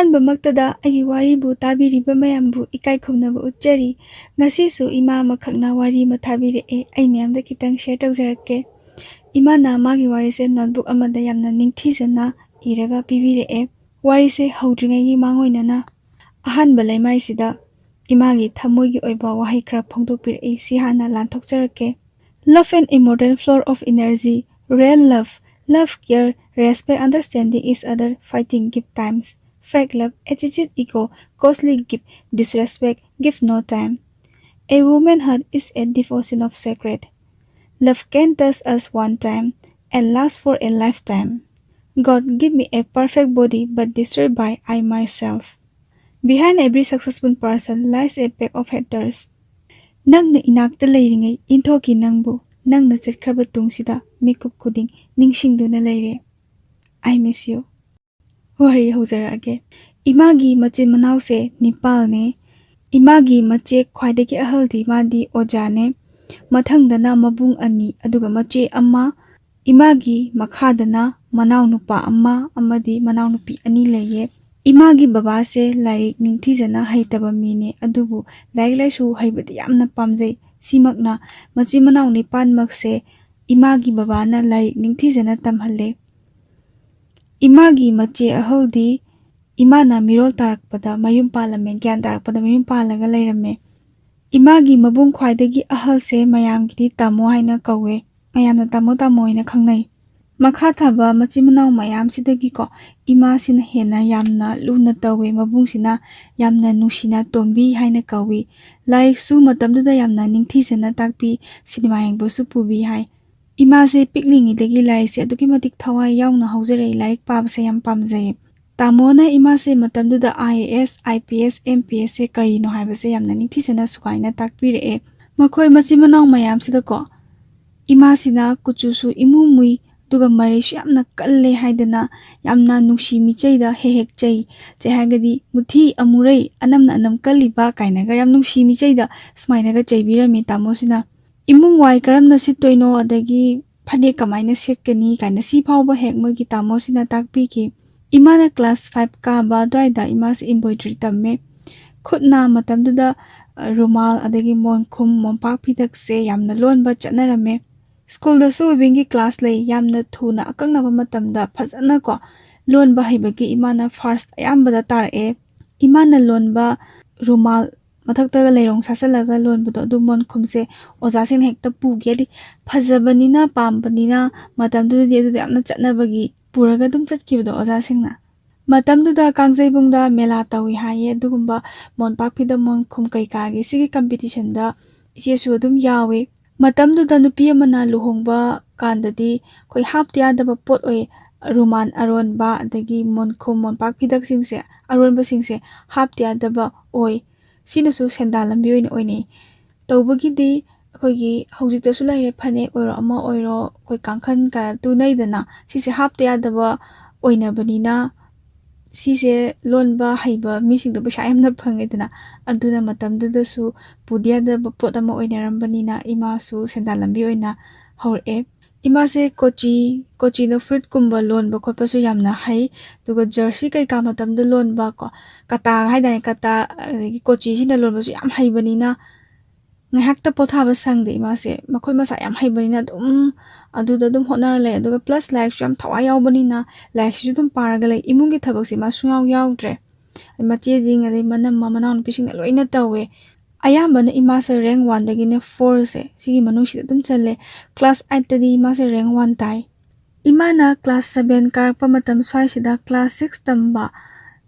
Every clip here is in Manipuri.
ꯑꯍꯥꯟꯕ ꯃꯛꯇꯗ ꯑꯩꯒꯤ ꯋꯥꯔꯤꯕꯨ ꯇꯥꯕꯤꯔꯤꯕ ꯃꯌꯥꯝꯕꯨ ꯏꯀꯥꯏ ꯈꯨꯝꯅꯕ ꯎꯠꯆꯔꯤ. ꯉꯁꯤꯁꯨ ꯏꯃꯥ ꯑꯃꯈꯛꯅ ꯋꯥꯔꯤ ꯑꯃ ꯊꯥꯕꯤꯔꯛꯑꯦ. ꯑꯩ ꯃꯌꯥꯝꯗ ꯈꯤꯇꯪ ꯁꯦꯌꯔ ꯇꯧꯖꯔꯛꯀꯦ. ꯏꯃꯥꯅ ꯃꯥꯒꯤ ꯋꯥꯔꯤꯁꯦ ꯅꯣꯠꯕꯨꯛ ꯑꯃꯗ ꯌꯥꯝꯅ ꯅꯤꯡꯊꯤꯖꯅ ꯏꯔꯒ ꯄꯤꯕꯤꯔꯛꯑꯦ. ꯋꯥꯔꯤꯁꯦ ꯍꯧꯗ꯭ꯔꯤꯉꯩꯒꯤ ꯃꯥꯡꯑꯣꯏꯅꯅ ꯑꯍꯥꯟꯕ ꯂꯩꯃꯥꯏꯁꯤꯗ ꯏꯃꯥꯒꯤ ꯊꯃꯣꯏꯒꯤ ꯑꯣꯏꯕ ꯋꯥꯍꯩ ꯈꯔ ꯐꯣꯡꯗꯣꯛꯄꯤꯔꯛꯏ. ꯁꯤ ꯍꯥꯟꯅ ꯂꯥꯟꯊꯣꯛꯆꯔꯛꯀꯦ. Love an immortal flow of energy, real love, care, respect, understanding each other, fighting, give times. Fake love, attitude, ego, costly give, disrespect, give no time. A woman's heart is a devotion of sacred. Love can touch us one time and last for a lifetime. God give me a perfect body but destroyed by I myself. Behind every successful person lies a pack of haters. Nangna inakta layringay inthoki nangbu, nangna chatkraba tungsida mikup kuding ningsingduna layre. I miss you. Wari haujarage. Imagi machin manause Nepal ne. Imagi mache khwaidagi ahaldi madi oja ne. Mathangdana mabung ani aduga mache amma. Imagi makhadana manaw nupa amma amadi manaw nupi ani laye. Imagi babase lairik ningthijana haitaba mine adubu laik laisu haibadi yamna pamjai. Simakna machi manaw nipan makse imagi babana lairik ningthijana tamhalle. Imagi mache ahaldi imana mirol tarakpada mayum palame gyan tarakpada mayum palaga lairame. Imagi mabung khwaidagi ahalse mayamgidi tamo haina kawe. Mayamna tamo haina khangnai. Makha thaba machi manaw mayam sidagi ko ima sina hena yamna luna tawe mabung sina yamna nushina tombi haina kawi. Lairik su matamduda yamna ningthijana takpi sinima yengbo su pubi hai. Ima se piklingi lairik se aduki matik thawai yauna haujare lairik pabase yam pamjai. Tamona ima se matamduda IAS, IPS, MPS se karino haibase yamna ningthijana sukaina takpire. Makhoi machi manaw mayam sida ko ima sina kuchusu imumui duga maresu yamna kalle haidana yamna nungshi michaida hehek chai hagadi muthi amurai anamna anam kalliba kainaga yam nungshi michaida smainaga chaibirami tamosina imung wai karamna sittoino adagi phade kamaina setkani kaina si phawba hek mogi tamosina takpiki. Imana class 5 kaba dwaida imas embroidery tamme. Khutna matamduda rumal adagi monkhum mompak phidakse yamna lonba chatnarame. School da su wingi class lay yamna thuna akangna matamda phajana ko lonba haibagi imana first ayambada tar'e. Imana lonba rumal mathaktaga layrong sasalaga lonbado adu monkhumse ojasing hekta pugedi phajabanina pambanina matamduda di adu yamna chatnabagi puraga dum chatkibado ojasingna. Matamduda kangjaibungda mela tawi haye adugumba monpakphida monkhum kaikagi sigi competition da ichesu adum yawe. Matamduda nupi amana luhongba kandadi koi hapti adaba pot oi ruman aronba adagi monkhum monpakphidak singse aronba singse hapti adaba oi sinusu sendalambi oine oine tawbagidi akoigi haujiktasu laire phane oiro ama oiro koi kangkhan ka tunaidana sise hapti adaba oina banina sise lonba haiba mising do pesa yamna phangedana aduna matamduda su pudiada pot ama oinarambanina ima su sendalambi oina haure. Ima se kochi no fruit kumba lonba khotpa su yamna hai duga jersey kai ka matamda lonba ko kata haidai kata kochi sina lonba su yam haibanina ngahakta pothaba sangde ima se makhoi masa yam haibanina dum aduda dum honar le aduga plus like yam thawai yawbanina like su dum paraga le imungi thabak se ma suyaw yawdre mache jing ade manam manaw pising loina tawe. Ayambana ima se rank 1 dagine 4 se sigi manungsi dum challe class 8 tadi ima se rank 1 tai. Imana class 7 karakpa matam swai sida class 6 tamba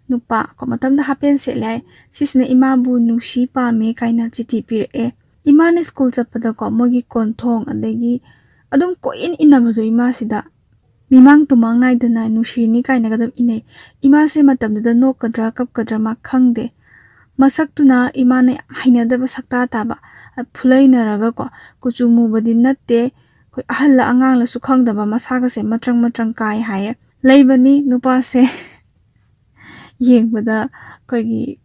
nupa ko matam da happen se lai sisna ima bu nungshi pa me kaina chithi pire. Imana school chapada ko mogi konthong adagi adum koin inabado ima sida mimang tumang naidana nushini kaina gadam inai. Ima se matamda nokadra kapkadra ma khangde. Masaktuna imana hainadaba sakta taba phulainaraga ko kuchumu badi natte koi ahalla angangla su khangdaba masaga se matrang kai haye laibani nupa se yengbada koigi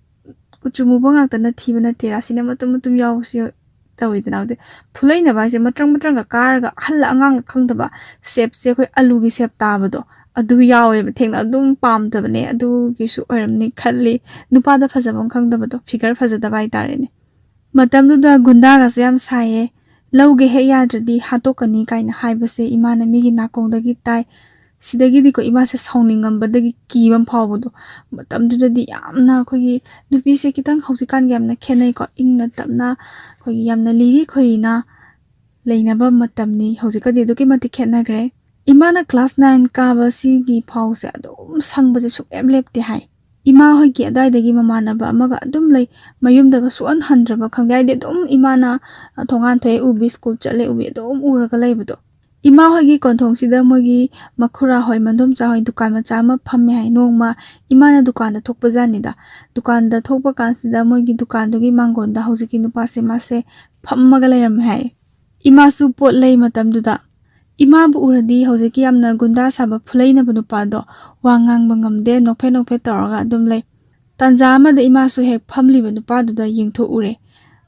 kuchumu bangakta na thibana tera sina matum yawsu tawidana ode phulainaba se matrang ka karaga ahalla angangla khangdaba shape se koi alu gi shape tabado ꯑꯗꯨ ꯌꯥꯎꯋꯦꯕ ꯊꯦꯡꯅ ꯑꯗꯨꯝ ꯄꯥꯝꯗꯕꯅꯦ ꯑꯗꯨꯒꯤꯁꯨ ꯑꯣꯏꯔꯝꯅꯤ ꯈꯜꯂꯤ ꯅꯨꯄꯥꯗ ꯐꯖꯕ ꯈꯪꯗꯕꯗꯣ ꯐꯤꯒꯔ ꯐꯖꯗꯕ ꯍꯥꯏꯇꯥꯔꯦꯅꯦ ꯃꯇꯝꯗꯨꯗ ꯒꯨꯟꯗꯥꯒꯁꯨ ꯌꯥꯝ ꯁꯥꯏꯌꯦ ꯂꯧꯒꯦ ꯍꯦꯛ ꯌꯥꯗ꯭ꯔꯗꯤ ꯍꯥꯠꯇꯣꯛꯀꯅꯤ ꯀꯥꯏꯅ ꯍꯥꯏꯕꯁꯦ ꯏꯃꯥꯅ ꯃꯤꯒꯤ ꯅꯥꯀꯣꯡꯗꯒꯤ ꯇꯥꯏ ꯁꯤꯗꯒꯤꯗꯤꯀꯣ ꯏꯃꯥꯁꯦ ꯁꯥꯎꯅꯤꯡꯉꯝꯕꯗꯒꯤ ꯀꯤꯕ ꯐꯥꯎꯕꯗꯣ ꯃꯇꯝꯗꯨꯗꯗꯤ ꯌꯥꯝꯅ ꯑꯩꯈꯣꯏꯒꯤ ꯅꯨꯄꯤꯁꯦ ꯈꯤꯇꯪ ꯍꯧꯖꯤꯛꯀꯥꯟꯒꯤ ꯌꯥꯝꯅ ꯈꯦꯠꯅꯩꯀꯣ ꯏꯪꯅ ꯇꯞꯅ ꯑꯩꯈꯣꯏꯒꯤ ꯌꯥꯝꯅ ꯂꯤꯔꯤ ꯈꯣꯏꯔꯤꯅ ꯂꯩꯅꯕ ꯃꯇꯝꯅꯤ ꯍꯧꯖꯤꯛꯀꯗꯤ ꯑꯗꯨꯛꯀꯤ ꯃꯇꯤꯛ ꯈꯦꯠꯅꯈ꯭ꯔꯦ ꯏꯃꯥꯅ ꯀ꯭ꯂꯥꯁ 9 ꯀꯥꯕ ꯁꯤꯒꯤ ꯐꯥꯎꯁꯦ ꯑꯗꯨꯝ ꯁꯪꯕꯁꯦ ꯁꯨꯛꯂꯦꯞ ꯂꯦꯞꯇꯦ ꯍꯥꯏ ꯏꯃꯥ ꯍꯣꯏꯒꯤ ꯑꯗꯥꯏꯗꯒꯤ ꯃꯃꯥꯟꯅꯕ ꯑꯃꯒ ꯑꯗꯨꯝ ꯂꯩ ꯃꯌꯨꯝꯗꯒ ꯁꯨꯛꯍꯟ ꯍꯟꯗ꯭ꯔꯕ ꯈꯪꯗꯦ ꯍꯥꯏꯗꯤ ꯑꯗꯨꯝ ꯏꯃꯥꯅ ꯊꯣꯡꯒꯥꯟ ꯊꯣꯛꯑꯦ ꯎꯕꯤ ꯁ꯭ꯀꯨꯜ ꯆꯠꯂꯦ ꯎꯕꯤ ꯑꯗꯨꯝ ꯎꯔꯒ ꯂꯩꯕꯗꯣ ꯏꯃꯥ ꯍꯣꯏꯒꯤ ꯀꯣꯟꯊꯣꯡꯁꯤꯗ ꯃꯣꯏꯒꯤ ꯃꯈꯨꯔꯥ ꯍꯣꯏ ꯃꯟꯗꯣꯝꯆꯥ ꯍꯣꯏ ꯗꯨꯀꯥꯟ ꯃꯆꯥ ꯑꯃ ꯐꯝꯃꯦ ꯍꯥꯏ ꯅꯣꯡꯃ ꯏꯃꯥꯅ ꯗꯨꯀꯥꯟꯗ ꯊꯣꯛꯄꯖꯥꯠꯅꯤꯗ ꯗꯨꯀꯥꯟꯗ ꯊꯣꯛꯄ ꯀꯥꯟꯁꯤꯗ ꯃꯣꯏꯒꯤ ꯗꯨꯀꯥꯟꯗꯨꯒꯤ ꯃꯥꯡꯒꯣꯟꯗ ꯍꯧꯖꯤꯛꯀꯤ ꯅꯨꯄꯥꯁꯦ ꯃꯥꯁꯦ ꯐꯝꯃꯒ ꯂꯩꯔꯝꯃꯦ ꯍꯥꯏ ꯏꯃꯥꯁꯨ ꯄꯣꯠ ꯂꯩ ꯃꯇꯝꯗꯨꯗ 이마부 우르디 허지기 얌나 군다 사바 플레이나부 누파도 왕앙바 ngamde nokphe nokphe tawraga adum lei tanja amada imasu hek phamliba nupaduda yengtho ure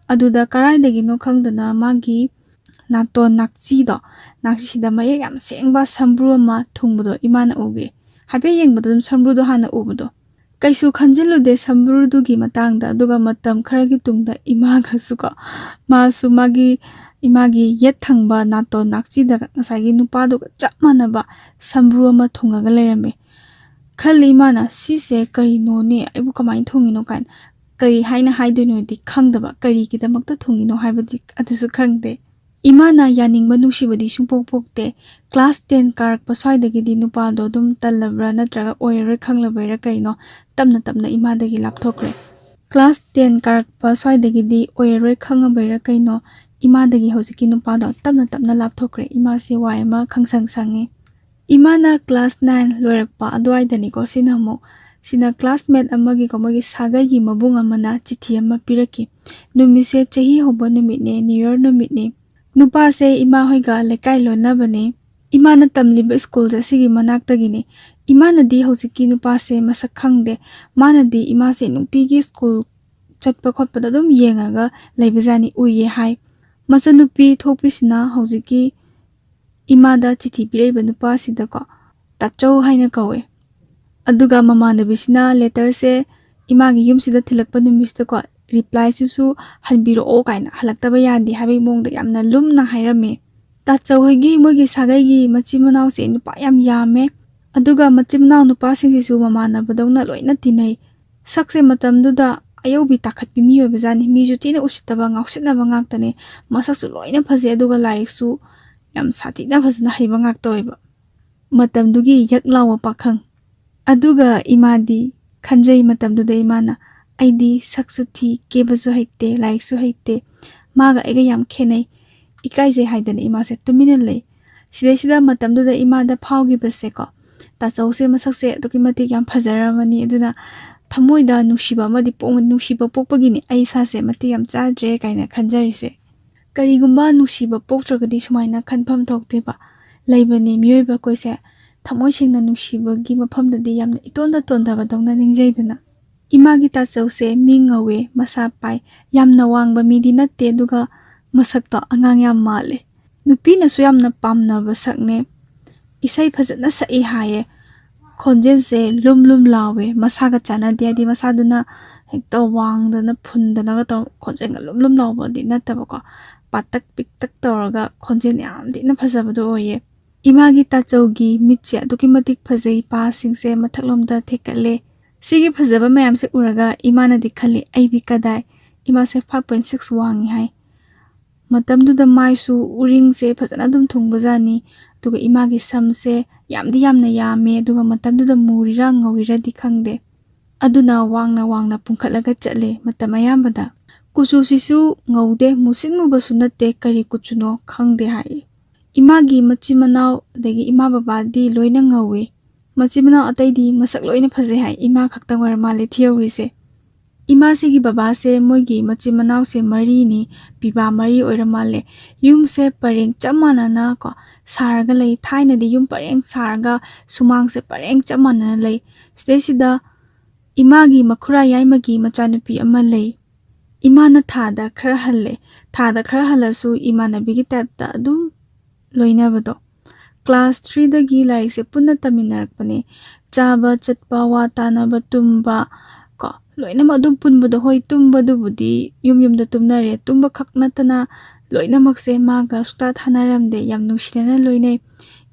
aduda karaidagi no khangdana magi nato nakchi do naksida maye yam sengba sambru ma thungbudo imana uge habe yengbado dum sambru do hana ubudo kaisu khanjilude sambru dugi matangda aduga matam kharagi tungda imaga suka masu magi imagi yet thangba nato nakchida ngasagi nupaduga chap manaba sambru ma thungaga lerame khali mana sise kari no ne aibu kamai thungino kan kari haina haidoino di khangdaba kari kidamakta thungino haibadi adusu khangde imana yaningba nushibadi sungpok pokte class 10 karak paswaidagi di nupado dum tallabra natraga oiroi khanglabaira kaino tamna imadagi lapthokre class 10 karak paswaidagi di oiroi khangabaira kaino imadagi hojiki nupado tamna lapthokre imase waima khangsang sangi imana class 9 loirakpa adwaidani ko sinamo sina classmate amagi komagi sagai gi mabung amana chithi ama piraki numise chahi hoba numitne new year numitne nupa se ima hoiga lekai lonabane imana tamliba school ja sigi manaktagini imana di hojiki nupa se masak khangde mana di ima se nungtigi school chatpa khotpada dum yengaga leibajani uye hai masanupi thokpisina hojiki imada chithi piraiba nupa sidako tachau haina kawe aduga mamanabisina letter se imagi yumsida thilakpa numista ko reply su hanbiro o kaina halaktaba yandi habi mongda yamna lumna hairame tachau hoigi mogi sagai gi machimanaw se nupa yam yame aduga machimnaw nupa singsisu mamanabadawna loina tinai sakse matamduda ayobi takhatpi miyo bazani miju tina usitaba ngausinaba ngaktane masasu loina phaje aduga laiksu yam satina phajna haiba ngaktoiba matamdugi yaklawa pakhang aduga imadi khanjai matamduda imana aidi saksuthi kebasu haite laiksu haite maga ega yam khenai ikaise haidana imase tumina lei sida matamduda imada phawgi base ko ta chause masakse dokimati yam phajaramani aduna thamoida nushiba amadi pong nushiba pokpagini ai sase mati yam chadre kaina khanjarise karigumba nushiba poktragadi sumaina khanpham thokteba leibani miyoiba koise thamoi singna nusibagi mafamdadi yamna itonda tondaba dongna ningjaidana imagi ta chause mingawe masa pai yamna wangba midi natte duga masakto angang yam male nupi na su yamna pamna basakne isai phajana sai haye khonjense lumlum lawe masaga chana diadi masaduna hekto wangdana phundana ga to khonjenga lumlum lawba di natabako patak piktak toraga khonjen yam dina phajabado oye imagi tachaugi mitche adukimatik phajai pa singse mathaklomda thekale sigi phajaba mayam se uraga imana dikhali aidi kadai ima se 5.6 wangi hai matamduda maisu uring se phajana dum thungbajani duga imagi samse yamna yame duga matamduda murira ngawira dikhangde aduna wangna pungkhatlaga chatle matamayambada kuchu sisu ngaude musinmu basunate kari kuchuno khangde hai imagi machimanaw degi ima baba di loina ngawe machimanaw ataidi masak loina phaje hai ima khaktang war male theory se ima segi baba se moigi machimanaw se mari ni biba mari oira male yum se pareng chamana na ko sarga lei thaina di yum pareng sarga sumang se pareng chamana lei stesida imagi makhura yaimagi machanupi ama lei imana thada khara halle su imana bigi tapta adu loinabado class 3 dagi larik se punna taminarakpane chaba chatpa wa tanaba tumba ko loina ma dum punba do hoi tumba du budi yum da tumnare tumba khaknatana loina makse maga suta thanaramde yam nushina loine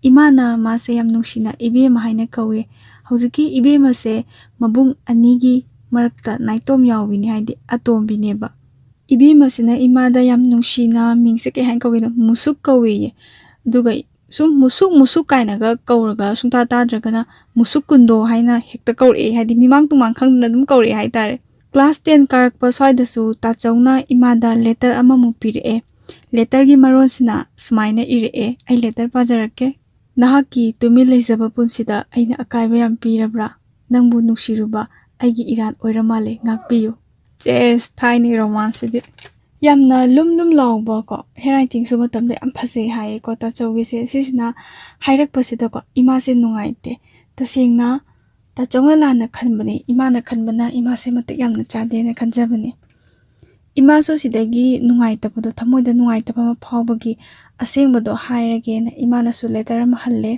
imana ma se yam nushina ibe ma haina kawe hojiki ibe ma se mabung anigi marakta naitom yawini haidi atom bineba ibe ma sina imada yam nushina mingse ke hain kawe musuk kawe duga sum musuk kaina ga kauraga sumta tadragana musuk kundo haina hekta kaure haidi mimang tumang khangna dum kaure hai tare class 10 karakpa swaida su ta chauna imada letter ama mu pire letter gi maron sina sumaina ire ai letter pajarake nahaki tumi leizaba punsida aina akaiba yam pirabra nangbu nuksiruba aigi iran oiramale ngakpiyo ches thaini romance de yamna lum lawba ko handwriting su matamde am phase hai ko ta chawgi se sisna hairak pasida ko ima se nungaite tasengna ta chawna lana khanbane ima na khanbana ima se mate yamna chade na khanjabane ima so sidagi nungaita bodo thamoida nungaita pa phawbagi asengbodo hairage na ima na su letter ma halle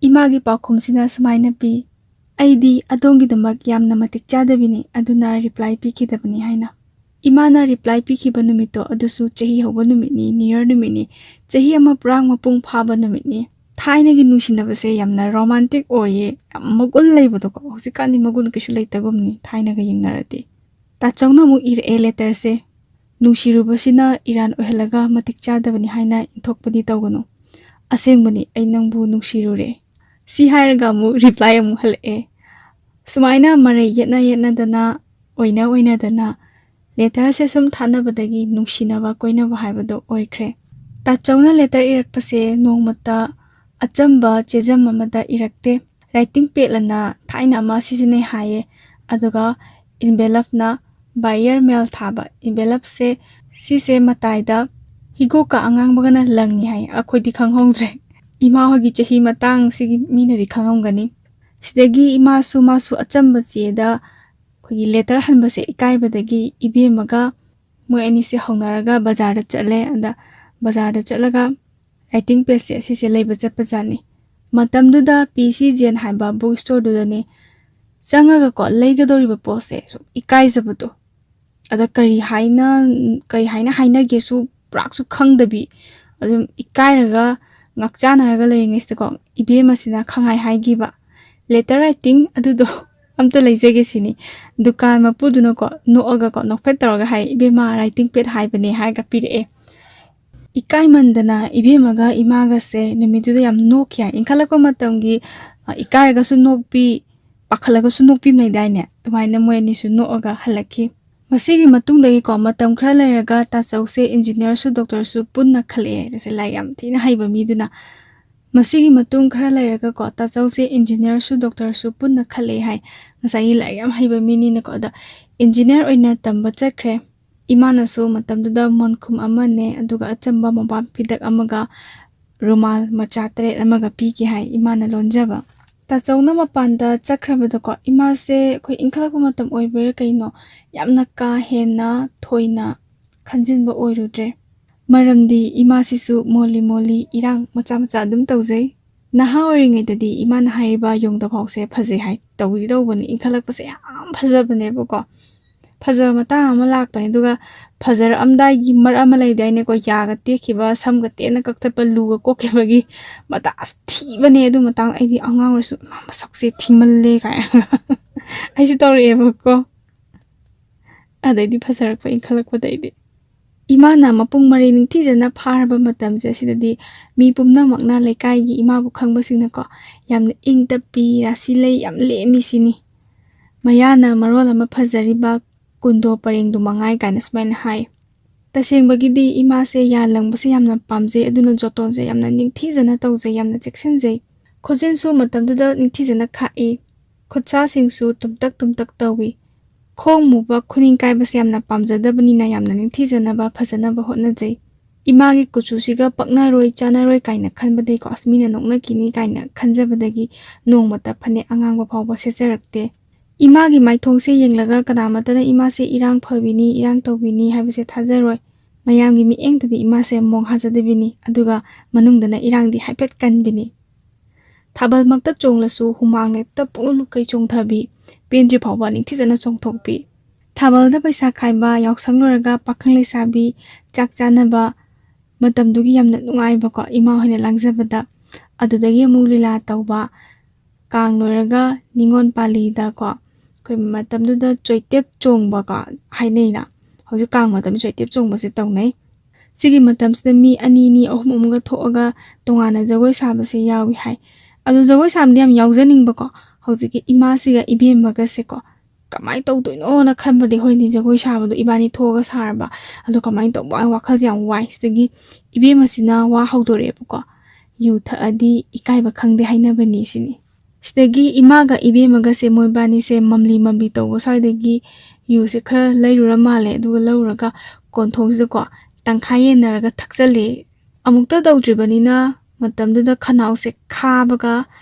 ima gi pakhum sina sumaina pi aidi adongi damak yamna matik chadabini aduna reply pi kidabani haina imana reply pikhiba numito adusu chahi hoba numitni new year numitni chahi ama prang mapung phaba numitni thaina gi nusinabase yamna romantic oye magul leibodo ko hosikani magul kishu leitabumni thaina ga yingnarati ta chawna mu ir a letter se nusirubasina iran ohelaga matik chadabani haina inthokpadi tawgunu asengbani ai nangbu nusirure si hairaga mu reply amu hale sumaina mare yetna dana oina dana letter se sum thanabadagi nungsinaba koinaba haibado oikre ta chawna letter irakpase nongmata achamba chejam amada irakte writing pad lana thaina ma sisine haye aduga envelope na buyer mail thaba envelope se sise mataida higo ka angang bagana langni hai akhodi khanghongdre ima hogi chahi matang sigi mina di khangongani sidagi ima su masu achamba cheda khogi letter hanbase ikaibadagi ibemaga moi ani se hongnaraga bazar da chale anda bazar da chalaga writing page se sise leiba chapajani matamduda pc gen haiba book store dudane changaga ko leigadoriba pose so ikaijabudo ada kari haina gesu praksu khangdabi adum ikairaga ngakchanaraga leingeste ko ibema sina khangai haigiba letter writing adudo amta leijege sini dukan mapuduna ko noaga ko nokpet taraga hai ibema writing pad haibane haiga pire ikai mandana ibemaga imaga se nimiduda yam nokya inkhalakwa matamgi ikaraga su nokpi pakhalaga su nokpi maidaine tumaina moeni su noaga halaki masigi matungdagi ko matam khra leiraga ta chause engineer su doctor su punna khale se lai yam thina haiba miduna masigi matung khara lairaga ko ta chause engineer su doctor su punna khale hai ngasai lai yam haiba mini na ko da engineer oina tamba chakre imana su matamduda monkhum amane aduga achamba maba pidak amaga rumal machatre amaga pi ki hai imana lonjaba ta chawna mapanda chakrabada ko ima se khoi inkhalakpa matam oiber kaino yamna ka hena thoina khanjinba oirudre maramdi imasisu moli irang macha dum tawjai naha oringai dadi iman haiba yongda phause phaje hai tawdi dawbani inkhalakpase yam phajabane boko phaja mata ama lakpani duga phajar amdai gi mar ama leidaine ko yaga tekhiba samga tena kakthapa luga kokebagi mata asthibane adu matang aidi angang rasu masakse thimalle kai aisi tori boko adaidi phajarakpa inkhalakpa daidi imana mapung mari ningthijana pharba matam je sidadi mi pumna makna lekai gi imabu khangbasingna ko yamna ingta pi rasilei yam lemi sini mayana marol ama phajariba kundo parengdu mangai kana smaina hai tasengbagidi ima se ya langbase yamna pamje aduna joton je yamna ningthijana tawje yamna cheksenje khojin su matamduda ningthijana khai khotcha singsu tumtak tawi khong muba khuning kai bas yamna pamjadabani na yamna ningthijana ba phajana ba hotnajai imagi kuchusiga pakna roi chana roi kaina khanbadei ko asmina nokna kini kaina khanjabadagi nongmata phane angangba phawba secharakte imagi maithongse yenglaga kanamatana imase irang phabini irang tawbini habise thajaroi mayamgi mi engtadi imase mong hajadebini aduga manungdana irangdi haipet kanbini ꯊꯥꯕꯜꯃꯛꯇ ꯆꯣꯡꯂꯁꯨ ꯍꯨꯃꯥꯡ ꯂꯦꯞꯇ ꯄꯨꯛꯂꯨꯀꯩ ꯆꯣꯡꯊꯕꯤ ꯄꯦꯟꯗ꯭ꯔꯤ ꯐꯥꯎꯕ ꯅꯤꯡꯊꯤꯖꯅ ꯆꯣꯡꯊꯣꯛꯄꯤ ꯊꯥꯕꯜꯗ ꯄꯩꯁꯥ ꯈꯥꯏꯕ ꯌꯥꯎꯁꯪ ꯂꯣꯏꯔꯒ ꯄꯥꯈꯪ ꯂꯩꯁꯥꯕꯤ ꯆꯥꯛ ꯆꯥꯅꯕ ꯃꯇꯝꯗꯨꯒꯤ ꯌꯥꯝꯅ ꯅꯨꯡꯉꯥꯏꯕꯀꯣ ꯏꯃꯥ ꯍꯣꯏꯅ ꯂꯥꯡꯖꯕꯗ ꯑꯗꯨꯗꯒꯤ ꯑꯃꯨꯛ ꯂꯤꯂꯥ ꯇꯧꯕ ꯀꯥꯡ ꯂꯣꯏꯔꯒ ꯅꯤꯉꯣꯜ ꯄꯥꯜꯂꯤꯗꯀꯣ ꯑꯩꯈꯣꯏ ꯃꯇꯝꯗꯨꯗ ꯆꯣꯏꯇꯦꯞ ꯆꯣꯡꯕꯀꯣ ꯍꯥꯏꯅꯩꯅ ꯍꯧꯖꯤꯛ ꯀꯥꯡ ꯃꯇꯝꯗ ꯆꯣꯏꯇꯦꯞ ꯆꯣꯡꯕꯁꯦ ꯇꯧꯅꯩ ꯁꯤꯒꯤ ꯃꯇꯝꯁꯤꯗ ꯃꯤ ꯑꯅꯤ ꯑꯍꯨꯝ ꯑꯃꯒ ꯊꯣꯛꯑꯒ ꯇꯣꯉꯥꯟꯅ ꯖꯒꯣꯏ ꯁꯥꯕꯁꯦ ꯌꯥꯎꯏ ꯍꯥꯏ ꯑꯗꯨ ꯖꯒꯣꯏ ꯁꯥꯕꯗꯤ ꯌꯥꯝ ꯌꯥꯎꯖꯅꯤꯡꯕꯀꯣ ꯍꯧꯖꯤꯛꯀꯤ ꯏꯃꯥꯁꯤꯒ ꯏꯕꯦꯝꯃꯒꯁꯦꯀꯣ ꯀꯃꯥꯏꯅ ꯇꯧꯗꯣꯏꯅꯣꯅ ꯈꯟꯕꯗꯤ ꯍꯣꯔꯦꯟꯗꯤ ꯖꯒꯣꯏ ꯁꯥꯕꯗꯣ ꯏꯕꯥꯅꯤ ꯊꯣꯛꯑꯒ ꯁꯥꯔꯕ ꯑꯗꯣ ꯀꯃꯥꯏꯅ ꯇꯧꯕ ꯋꯥꯈꯜꯁꯦ ꯌꯥꯝ ꯋꯥꯏ ꯁꯤꯗꯒꯤ ꯏꯕꯦꯝꯃꯁꯤꯅ ꯋꯥ ꯍꯧꯗꯣꯔꯛꯑꯦꯕꯀꯣ ꯌꯨ ꯊꯛꯑꯗꯤ ꯏꯀꯥꯏꯕ ꯈꯪꯗꯦ ꯍꯥꯏꯅꯕꯅꯤ ꯁꯤꯅꯤ ꯁꯤꯗꯒꯤ ꯏꯃꯥꯒ ꯏꯕꯦꯝꯃꯒꯁꯦ ꯃꯣꯏꯕꯥꯅꯤꯁꯦ ꯃꯝꯂꯤ ꯇꯧꯕ ꯁ꯭ꯋꯥꯏꯗꯒꯤ ꯌꯨꯁꯦ ꯈꯔ ꯂꯩꯔꯨꯔ ꯃꯥꯜꯂꯦ ꯑꯗꯨꯒ ꯂꯧꯔꯒ ꯀꯣꯟꯊꯣꯡꯁꯤꯗꯀꯣ ꯇꯪꯈꯥꯏ ꯌꯦꯟꯅꯔꯒ ꯊꯛꯆꯜꯂꯦ ꯑꯃꯨꯛꯇ ꯇꯧꯗ꯭ꯔꯤꯕꯅꯤꯅ ꯃꯇꯝꯗꯨꯗ ꯈꯅꯥꯎꯁꯦ ꯈꯥꯕꯒ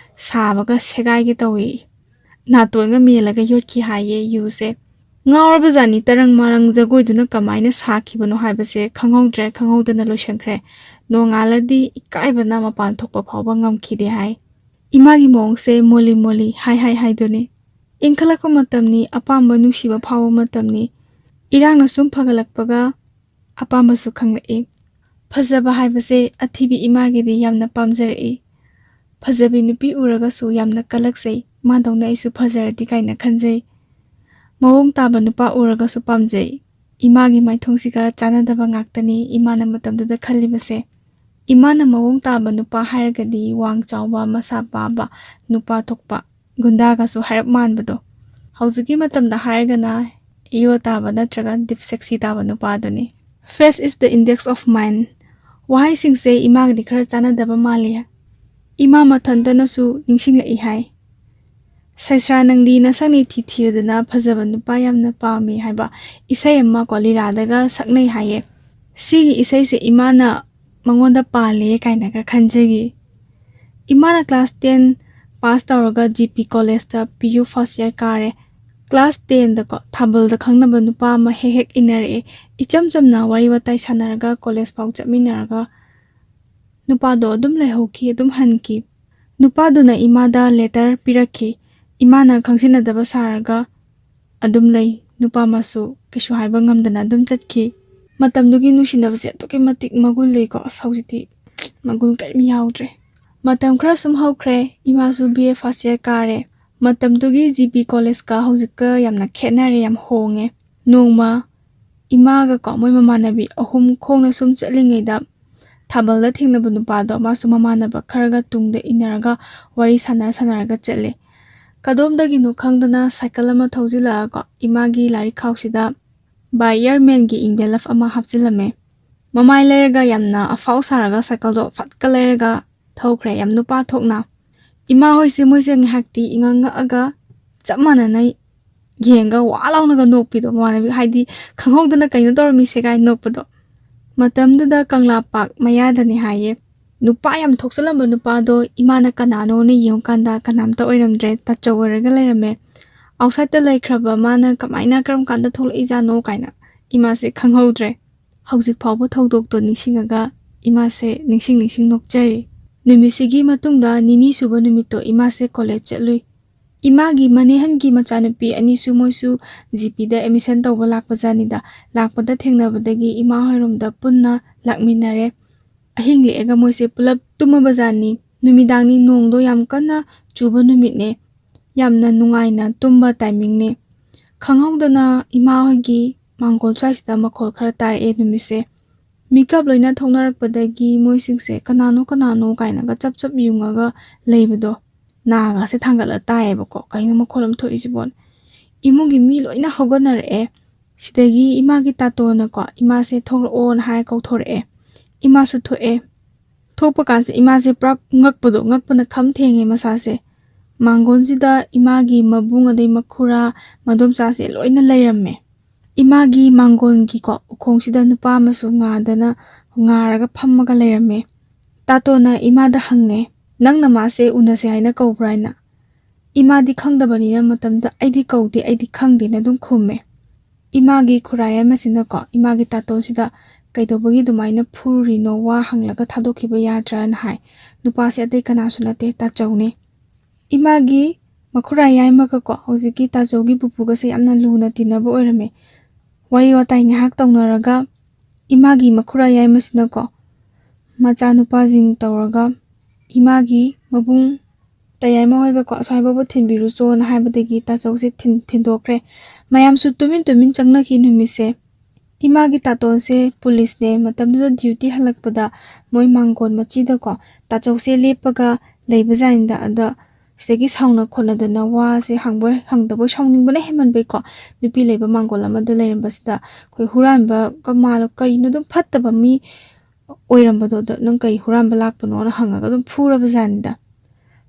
ꯁꯥꯕꯒ ꯁꯦꯒꯥꯏꯒꯦ ꯇꯧꯏ ꯅꯥꯇꯣꯟꯒ ꯃꯦꯜꯂꯒ ꯌꯣꯠꯈꯤ ꯍꯥꯏꯌꯦ ꯌꯨꯁꯦ ꯉꯥꯎꯔꯕꯖꯥꯠꯅꯤ ꯇꯔꯪ ꯃꯔꯪ ꯖꯒꯣꯏꯗꯨꯅ ꯀꯃꯥꯏꯅ ꯁꯥꯈꯤꯕꯅꯣ ꯍꯥꯏꯕꯁꯦ ꯈꯪꯍꯧꯗꯅ ꯂꯣꯏꯁꯟꯈ꯭ꯔꯦ ꯅꯣꯡꯉꯥꯜꯂꯗꯤ ꯏꯀꯥꯏꯕꯅ ꯃꯄꯥꯟ ꯊꯣꯛꯄ ꯐꯥꯎꯕ ꯉꯝꯈꯤꯗꯦ ꯍꯥꯏ ꯏꯃꯥꯒꯤ ꯃꯑꯣꯡꯁꯦ ꯃꯣꯜꯂꯤ ꯍꯥꯏꯗꯨꯅꯤ ꯏꯟꯈꯠꯂꯛꯄ ꯃꯇꯝꯅꯤ ꯑꯄꯥꯝꯕ ꯅꯨꯡꯁꯤꯕ ꯐꯥꯎꯕ ꯃꯇꯝꯅꯤ ꯏꯔꯥꯡꯅ ꯁꯨꯝ ꯐꯒꯠꯂꯛꯄꯒ ꯑꯄꯥꯝꯕꯁꯨ ꯈꯪꯂꯛꯏ ꯐꯖꯕ ꯍꯥꯏꯕꯁꯦ ꯑꯊꯤꯕꯤ ꯏꯃꯥꯒꯤꯗꯤ ꯌꯥꯝꯅ ꯄꯥꯝꯖꯔꯛꯏ ꯐꯖꯕꯤ ꯅꯨꯄꯤ ꯎꯔꯒꯁꯨ ꯌꯥꯝꯅ ꯀꯜꯂꯛꯆꯩ ꯃꯥꯗꯧꯅ ꯑꯩꯁꯨ ꯐꯖꯔꯗꯤ ꯀꯥꯏꯅ ꯈꯟꯖꯩ ꯃꯑꯣꯡ ꯇꯥꯕ ꯅꯨꯄꯥ ꯎꯔꯒꯁꯨ ꯄꯥꯝꯖꯩ ꯏꯃꯥꯒꯤ ꯃꯥꯏꯊꯣꯡꯁꯤꯒ ꯆꯥꯟꯅꯗꯕ ꯉꯥꯛꯇꯅꯤ ꯏꯃꯥꯅ ꯃꯇꯝꯗꯨꯗ ꯈꯜꯂꯤꯕꯁꯦ ꯏꯃꯥꯅ ꯃꯑꯣꯡ ꯇꯥꯕ ꯅꯨꯄꯥ ꯍꯥꯏꯔꯒꯗꯤ ꯋꯥꯡ ꯆꯥꯎꯕ ꯃꯁꯥ ꯄꯥꯕ ꯅꯨꯄꯥ ꯊꯣꯛꯄ ꯒꯨꯟꯗꯥꯒꯁꯨ ꯍꯥꯏꯔꯞ ꯃꯥꯟꯕꯗꯣ ꯍꯧꯖꯤꯛꯀꯤ ꯃꯇꯝꯗ ꯍꯥꯏꯔꯒꯅ ꯏꯌꯣ ꯇꯥꯕ ꯅꯠꯇ꯭ꯔꯒ ꯗꯤꯞ ꯁꯦꯛꯁꯤ ꯇꯥꯕ ꯅꯨꯄꯥꯗꯨꯅꯤ face is the index of mind ꯋꯥꯍꯩꯁꯤꯡꯁꯦ ꯏꯃꯥꯒꯗꯤ ꯈꯔ ꯆꯥꯟꯅꯗꯕ ꯃꯥꯜꯂꯤ ꯏꯃꯥ ꯃꯊꯟꯇꯅꯁꯨ ꯅꯤꯡꯁꯤꯡꯂꯛꯏ ꯍꯥꯏ ꯁꯩꯁ꯭ꯔꯥ ꯅꯪꯗꯤ ꯅꯁꯛꯅꯤ ꯊꯤꯔꯗꯅ ꯐꯖꯕ ꯅꯨꯄꯥ ꯌꯥꯝꯅ ꯄꯥꯝꯃꯤ ꯍꯥꯏꯕ ꯏꯁꯩ ꯑꯃ ꯂꯤꯂꯥꯗꯒ ꯁꯛꯅꯩ ꯍꯥꯏꯌꯦ ꯁꯤꯒꯤ ꯏꯁꯩꯁꯦ ꯏꯃꯥꯅ ꯃꯉꯣꯟꯗ ꯄꯥꯜꯂꯦ ꯀꯥꯏꯅꯒ ꯈꯟꯖꯒꯤ ꯏꯃꯥꯅ ꯀ꯭ꯂꯥꯁ 10 ꯄꯥꯁ ꯇꯧꯔꯒ ꯖꯤꯄꯤ ꯀꯣꯂꯦꯖꯇ PU ꯐꯥꯔꯁ ꯏꯌꯔ ꯀꯥꯔꯦ ꯀ꯭ꯂꯥꯁ 10ꯗꯀꯣ ꯊꯥꯕꯜꯗ ꯈꯪꯅꯕ ꯅꯨꯄꯥ ꯑꯃ ꯍꯦꯛ ꯏꯟꯅꯔꯛꯑꯦ ꯏꯆꯝ ꯆꯝꯅ ꯋꯥꯔꯤ ꯋꯥꯇꯥꯏ ꯁꯥꯟꯅꯔꯒ ꯀꯣꯂꯦꯖ ꯐꯥꯎ ꯆꯠꯃꯤꯟꯅꯔꯒ ꯅꯨꯄꯥꯗꯣ ꯑꯗꯨꯝ ꯂꯩꯍꯧꯈꯤ ꯑꯗꯨꯝ ꯍꯟꯈꯤ ꯅꯨꯄꯥꯗꯨꯅ ꯏꯃꯥꯗ ꯂꯦꯇꯔ ꯄꯤꯔꯛꯈꯤ ꯏꯃꯥꯅ ꯈꯪꯖꯤꯟꯅꯗꯕ ꯁꯥꯔꯒ ꯑꯗꯨꯝ ꯂꯩ ꯅꯨꯄꯥ ꯃꯁꯨ ꯀꯩꯁꯨ ꯍꯥꯏꯕ ꯉꯝꯗꯅ ꯑꯗꯨꯝ ꯆꯠꯈꯤ ꯃꯇꯝꯗꯨꯒꯤ ꯅꯨꯡꯁꯤꯅꯕꯁꯦ ꯑꯗꯨꯛꯀꯤ ꯃꯇꯤꯛ ꯃꯒꯨꯟ ꯂꯩꯀꯣ ꯍꯧꯖꯤꯛꯇꯤ ꯃꯒꯨꯟ ꯀꯔꯤꯝ ꯌꯥꯎꯗ꯭ꯔꯦ ꯃꯇꯝ ꯈꯔ ꯁꯨꯝ ꯍꯧꯈ꯭ꯔꯦ ꯏꯃꯥꯁꯨ BA ꯐꯥꯔꯁ ꯏꯌꯔ ꯀꯥꯔꯦ ꯃꯇꯝꯗꯨꯒꯤ GP ꯀꯣꯂꯦꯖꯀ ꯍꯧꯖꯤꯛꯀ ꯌꯥꯝꯅ ꯈꯦꯠꯅꯔꯦ ꯌꯥꯝ ꯍꯣꯡꯉꯦ ꯅꯣꯡꯃ ꯏꯃꯥꯒ ꯃꯣꯏ ꯃꯃꯥꯟꯅꯕꯤ ꯑꯍꯨꯝ ꯈꯣꯡꯅ ꯁꯨꯝ ꯆꯠꯂꯤꯉꯩꯗ ꯊꯥꯕꯜꯗ ꯊꯦꯡꯅꯕ ꯅꯨꯄꯥꯗꯣ ꯃꯥꯁꯨ ꯃꯃꯥꯟꯅꯕ ꯈꯔꯒ ꯇꯨꯡꯗ ꯏꯟꯅꯔꯒ ꯋꯥꯔꯤ ꯁꯥꯟꯅꯔꯒ ꯆꯠꯂꯦ ꯀꯗꯣꯝꯗꯒꯤꯅꯣ ꯈꯪꯗꯅ ꯁꯥꯏꯀꯜ ꯑꯃ ꯊꯧꯖꯤꯜꯂꯛꯑꯒ ꯏꯃꯥꯒꯤ ꯂꯥꯏꯔꯤꯛ ꯈꯥꯎꯁꯤꯗ ꯕꯥꯏ ꯏꯌꯔꯃꯦꯟꯒꯤ ꯏꯟꯚꯦꯂꯞ ꯑꯃ ꯍꯥꯞꯆꯤꯜꯂꯝꯃꯦ ꯃꯃꯥꯏ ꯂꯩꯔꯒ ꯌꯥꯝꯅ ꯑꯐꯥꯎ ꯁꯥꯔꯒ ꯁꯥꯏꯀꯜꯗꯣ ꯐꯠꯀ ꯂꯩꯔꯒ ꯊꯧꯈ꯭ꯔꯦ ꯌꯥꯝ ꯅꯨꯄꯥ ꯊꯣꯛꯅ ꯏꯃꯥ ꯍꯣꯏꯁꯦ ꯃꯣꯏꯁꯦ ꯉꯥꯏꯍꯥꯛꯇꯤ ꯉꯛꯑꯒ ꯆꯞ ꯃꯥꯟꯅꯅ ꯌꯦꯡꯒ ꯋꯥ ꯂꯥꯎꯅꯒ ꯅꯣꯛꯄꯤꯗꯣ ꯃꯃꯥꯟꯅꯕꯤ ꯍꯥꯏꯗꯤ ꯈꯪꯍꯧꯗꯅ ꯀꯩꯅꯣ ꯇꯧꯔꯝꯃꯤꯁꯦ ꯀꯥꯏꯅ ꯅꯣꯛꯄꯗꯣ ꯃꯇꯝꯗꯨꯗ ꯀꯪꯂꯥ ꯄꯥꯛ ꯃꯌꯥꯗꯅꯤ ꯍꯥꯏꯌꯦ ꯅꯨꯄꯥ ꯌꯥꯝ ꯊꯣꯛꯆꯜꯂꯝꯕ ꯅꯨꯄꯥꯗꯣ ꯏꯃꯥꯅ ꯀꯅꯥꯅꯣꯅ ꯌꯦꯡꯉꯀꯥꯟꯗ ꯀꯅꯥꯝꯇ ꯑꯣꯏꯔꯝꯗ꯭ꯔꯦ ꯇꯥꯆꯧ ꯑꯣꯏꯔꯒ ꯂꯩꯔꯝꯃꯦ ꯑꯥꯎꯠꯁꯥꯏꯗꯇ ꯂꯩꯈ꯭ꯔꯕ ꯃꯥꯅ ꯀꯔꯝ ꯀꯥꯟꯗ ꯊꯣꯛꯂꯛꯏꯖꯥꯅꯣ ꯀꯥꯏꯅ ꯏꯃꯥꯁꯦ ꯈꯪꯍꯧꯗ꯭ꯔꯦ ꯍꯧꯖꯤꯛ ꯐꯥꯎꯕ ꯊꯧꯗꯣꯛꯇꯣ ꯅꯤꯡꯁꯤꯡꯉꯒ ꯏꯃꯥꯁꯦ ꯅꯤꯡꯁꯤꯡ ꯅꯣꯛꯆꯔꯤ ꯅꯨꯃꯤꯠꯁꯤꯒꯤ ꯃꯇꯨꯡꯗ ꯅꯤꯅꯤ ꯁꯨꯕ ꯅꯨꯃꯤꯠꯇꯣ ꯏꯃꯥꯁꯦ ꯀꯣꯂꯦꯖ ꯆꯠꯂꯨꯏ ꯏꯃꯥꯒꯤ ꯃꯅꯦꯍꯟꯒꯤ ꯃꯆꯥꯅꯨꯄꯤ ꯑꯅꯤꯁꯨ ꯃꯣꯏꯁꯨ GPꯗ ꯑꯦꯗꯃꯤꯁꯟ ꯇꯧꯕ ꯂꯥꯛꯄꯖꯥꯅꯤꯗ ꯂꯥꯛꯄꯗ ꯊꯦꯡꯅꯕꯗꯒꯤ ꯏꯃꯥ ꯍꯣꯏꯔꯣꯝꯗ ꯄꯨꯟꯅ ꯂꯥꯛꯃꯤꯟꯅꯔꯦ ꯑꯍꯤꯡ ꯂꯦꯛꯑꯒ ꯃꯣꯏꯁꯦ ꯄꯨꯂꯞ ꯇꯨꯝꯃꯕꯖꯥꯅꯤ ꯅꯨꯃꯤꯗꯥꯡꯅꯤ ꯅꯣꯡꯗꯣ ꯌꯥꯝ ꯀꯟꯅ ꯆꯨꯕ ꯅꯨꯃꯤꯠꯅꯦ ꯌꯥꯝꯅ ꯅꯨꯡꯉꯥꯏꯅ ꯇꯨꯝꯕ ꯇꯥꯏꯃꯤꯡꯅꯦ ꯈꯪꯍꯧꯗꯅ ꯏꯃꯥ ꯍꯣꯏꯒꯤ ꯃꯥꯡꯒꯣꯜ ꯁ꯭ꯋꯥꯏꯁꯤꯗ ꯃꯈꯣꯜ ꯈꯔ ꯇꯥꯔꯛꯑꯦ ꯅꯨꯃꯤꯠꯁꯦ ꯃꯤꯀꯞ ꯂꯣꯏꯅ ꯊꯣꯛꯅꯔꯛꯄꯗꯒꯤ ꯃꯣꯏꯁꯤꯡꯁꯦ ꯀꯅꯥꯅꯣ ꯀꯥꯏꯅꯒ ꯆꯞ ꯌꯨꯡꯉꯒ ꯂꯩꯕꯗꯣ ꯅꯥꯒꯁꯦ ꯊꯥꯡꯒꯠꯂ ꯇꯥꯏꯌꯦꯕꯀꯣ ꯀꯩꯅꯣ ꯃꯈꯣꯜ ꯑꯃ ꯊꯣꯛꯏꯁꯤꯕꯣ ꯏꯃꯨꯡꯒꯤ ꯃꯤ ꯂꯣꯏꯅ ꯍꯧꯒꯠꯅꯔꯛꯑꯦ ꯁꯤꯗꯒꯤ ꯏꯃꯥꯒꯤ ꯇꯥꯇꯣꯅꯀꯣ ꯏꯃꯥꯁꯦ ꯊꯣꯛꯂꯛꯑꯣꯅ ꯍꯥꯏꯔ ꯀꯧꯊꯣꯔꯛꯑꯦ ꯏꯃꯥꯁꯨ ꯊꯣꯛꯑꯦ ꯊꯣꯛꯄ ꯀꯥꯟꯁꯦ ꯏꯃꯥꯁꯦ ꯄꯨꯔꯥ ꯉꯛꯄꯅ ꯈꯝ ꯊꯦꯡꯉꯦ ꯃꯁꯥꯁꯦ ꯃꯥꯡꯒꯣꯟꯁꯤꯗ ꯏꯃꯥꯒꯤ ꯃꯕꯨꯡ ꯑꯗꯩ ꯃꯈꯨꯔꯥ ꯃꯗꯣꯝꯆꯥꯁꯦ ꯂꯣꯏꯅ ꯂꯩꯔꯝꯃꯦ ꯏꯃꯥꯒꯤ ꯃꯥꯡꯒꯣꯟꯒꯤꯀꯣ ꯎꯈꯣꯡꯁꯤꯗ ꯅꯨꯄꯥ ꯑꯃꯁꯨ ꯉꯥꯔꯒ ꯐꯝꯃꯒ ꯂꯩꯔꯝꯃꯦ ꯇꯥꯇꯣꯅ ꯏꯃꯥꯗ ꯍꯪꯉꯦ ꯅꯪꯅ ꯃꯥꯁꯦ ꯎꯅꯁꯦ ꯍꯥꯏꯅ ꯀꯧꯕ꯭ꯔꯥ ꯍꯥꯏꯅ ꯏꯃꯥꯗꯤ ꯈꯪꯗꯕꯅꯤꯅ ꯃꯇꯝꯗ ꯑꯩꯗꯤ ꯀꯧꯗꯦ ꯑꯩꯗꯤ ꯈꯪꯗꯦꯅ ꯑꯗꯨꯝ ꯈꯨꯝꯃꯦ ꯏꯃꯥꯒꯤ ꯈꯨꯔꯥꯏ ꯑꯃꯁꯤꯅꯀꯣ ꯏꯃꯥꯒꯤ ꯇꯥꯇꯣꯁꯤꯗ ꯀꯩꯗꯧꯕꯒꯤ ꯑꯗꯨꯃꯥꯏꯅ ꯐꯨꯔꯤꯅꯣ ꯋꯥ ꯍꯪꯂꯒ ꯊꯥꯗꯣꯛꯈꯤꯕ ꯌꯥꯗ꯭ꯔꯥꯅ ꯍꯥꯏ ꯅꯨꯄꯥꯁꯦ ꯑꯇꯩ ꯀꯅꯥꯁꯨ ꯅꯠꯇꯦ ꯇꯥꯆꯧꯅꯦ Imagi makhura yaimaka ko hojiki tajogi pupugase yamna luna tinaba oirame. Wari watai ngahak taunaraga imagi makhura yaimasina ko macha nupajing tawraga imagi mabung tayai mahoiga ko asaibabu thinbiru cho na haibadagi tajose thindokre mayamsu tumin changnaki numise imagi tatonse police ne matamduda duty halakpada moi manggon machida ko tajose lepaga leibajainda ada sidagi sauna khonadana wa se hangdabo saunningbana hemanbe ko nupi leiba mangol amada leirambasida khoi huranba kamal karino dum phattaba mi oirambado nang kai huranba lakpano na hangaga dum phuraba janida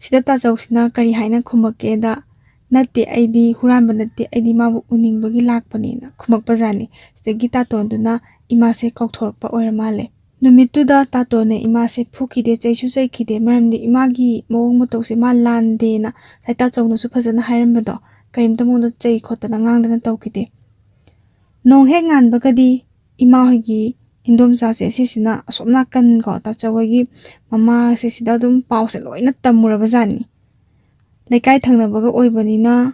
sida tajosina kari haina khumake da natte aidi huranba natte aidi mabu uningbagi lakpanena khumakpa jani sidagi tatonduna imase kaukthorpa oiramale numituda tatone imase phukide chaisu chaikide maramdi imagi mawong matose ma lande na saita chawna su phajana hairambado kaimta mongda chai khotana ngangdana tawkide nong he nganbagadi ima hoigi indomsa se sisina asomna kan ko ta chawagi mama se sida dum pause loina tamuraba jani lekai thangnabaga oibanina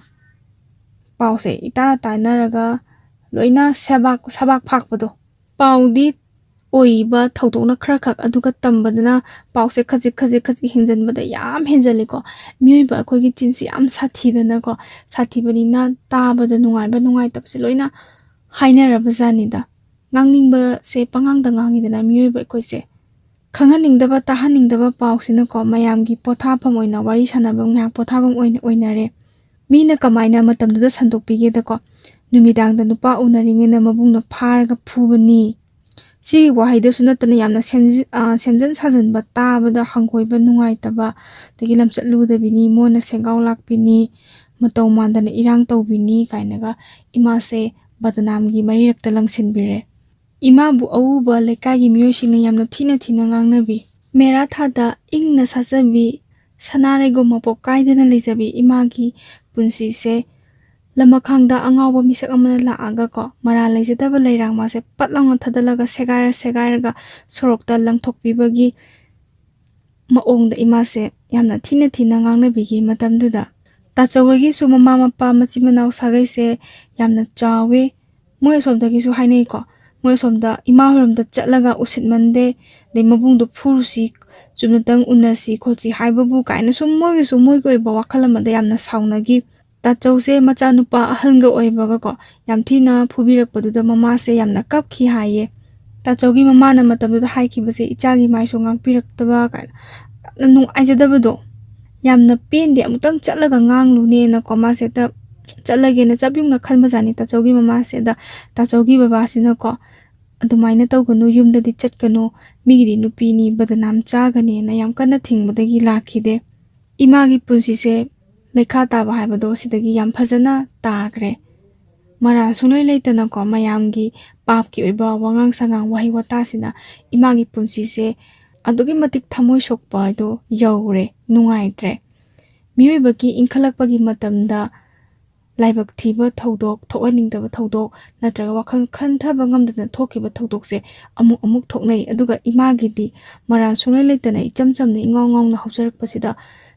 pause ita tainaraga loina sabak phakpado paudi oiba thoudokna kharakhak aduga tambadana pause khaji hinjanbada yam henjaliko mioiba akoigi chinsi yam sathidana ko sathibanina tabada nungai tapse loina hainaraba janida ngangningba se pangangda ngangidana mioiba akoise Thokhaningdaba tahaningdaba pausina ko mayamgi pothapam oina wari sanabam ngak pothabam oinare mina kamaina matamduda sandokpigeda ko numidangda nupa unaringena mabungna pharga phubani si wahaida sunatana yamna semjan sajanba tabada hangkoiba nungaitaba tagi lamchatluda bini mona sengaw lakpini mataw mandana irang tawbini kainaga imase badnamgi marirakta langsinbire imabu auba lekagi miyosingna yamna thina ngangnabi mera thada ingna sajabi sanarego mapok kaidana leijabi imagi punsise lamakhangda angawba misak amana laaga ko mara leijadaba leirang mase patlangna thadalaga segairaga sorokta langthokpibagi maongda imase yamna thina ngangnabigi matamduda tachawagi su mama mapa machimanaw sagaise yamna chawe moi somdagi su hainai ko moi somda ima horamda chatlaga usitmande le mabungdo phurusi chumnatang unasi khochi haibabu kaina summogi oiba wakhalamada yamna saunagi tachause macha nupa ahalga oibaga ko yamthina phubirakpaduda mamase yamna kapkhi haye tachaugi mamana matamduda haikibase ichagi maiso ngangpiraktaba kaina nung aijadabado yamna pende amutang chatlaga nganglune na ko maseta chatlage na chabyungna khalmajani tachaugi mamase da tachaugi babasina ko adumaina tawganu yumdadi chatkanu migidi nupini badnam chagane na yam kana thingmadagi lakhide imagi punsise lekha taba haibado sidagi yam phajana tagre mara sunoi leitana ko mayamgi papki oiba wangang sangang wahi watasina imagi punsise adugi matik thamoi sokpa do yaure nungaitre miyoibagi inkhalakpagi matamda laibak thiba thoudok Thokhaningdaba thoudok natraga wakhal khanthaba ngamdana thokiba thoudokse amuk thoknai aduga imagidi mara sunoi leitana ichamchamna ingongongna haujarakpasida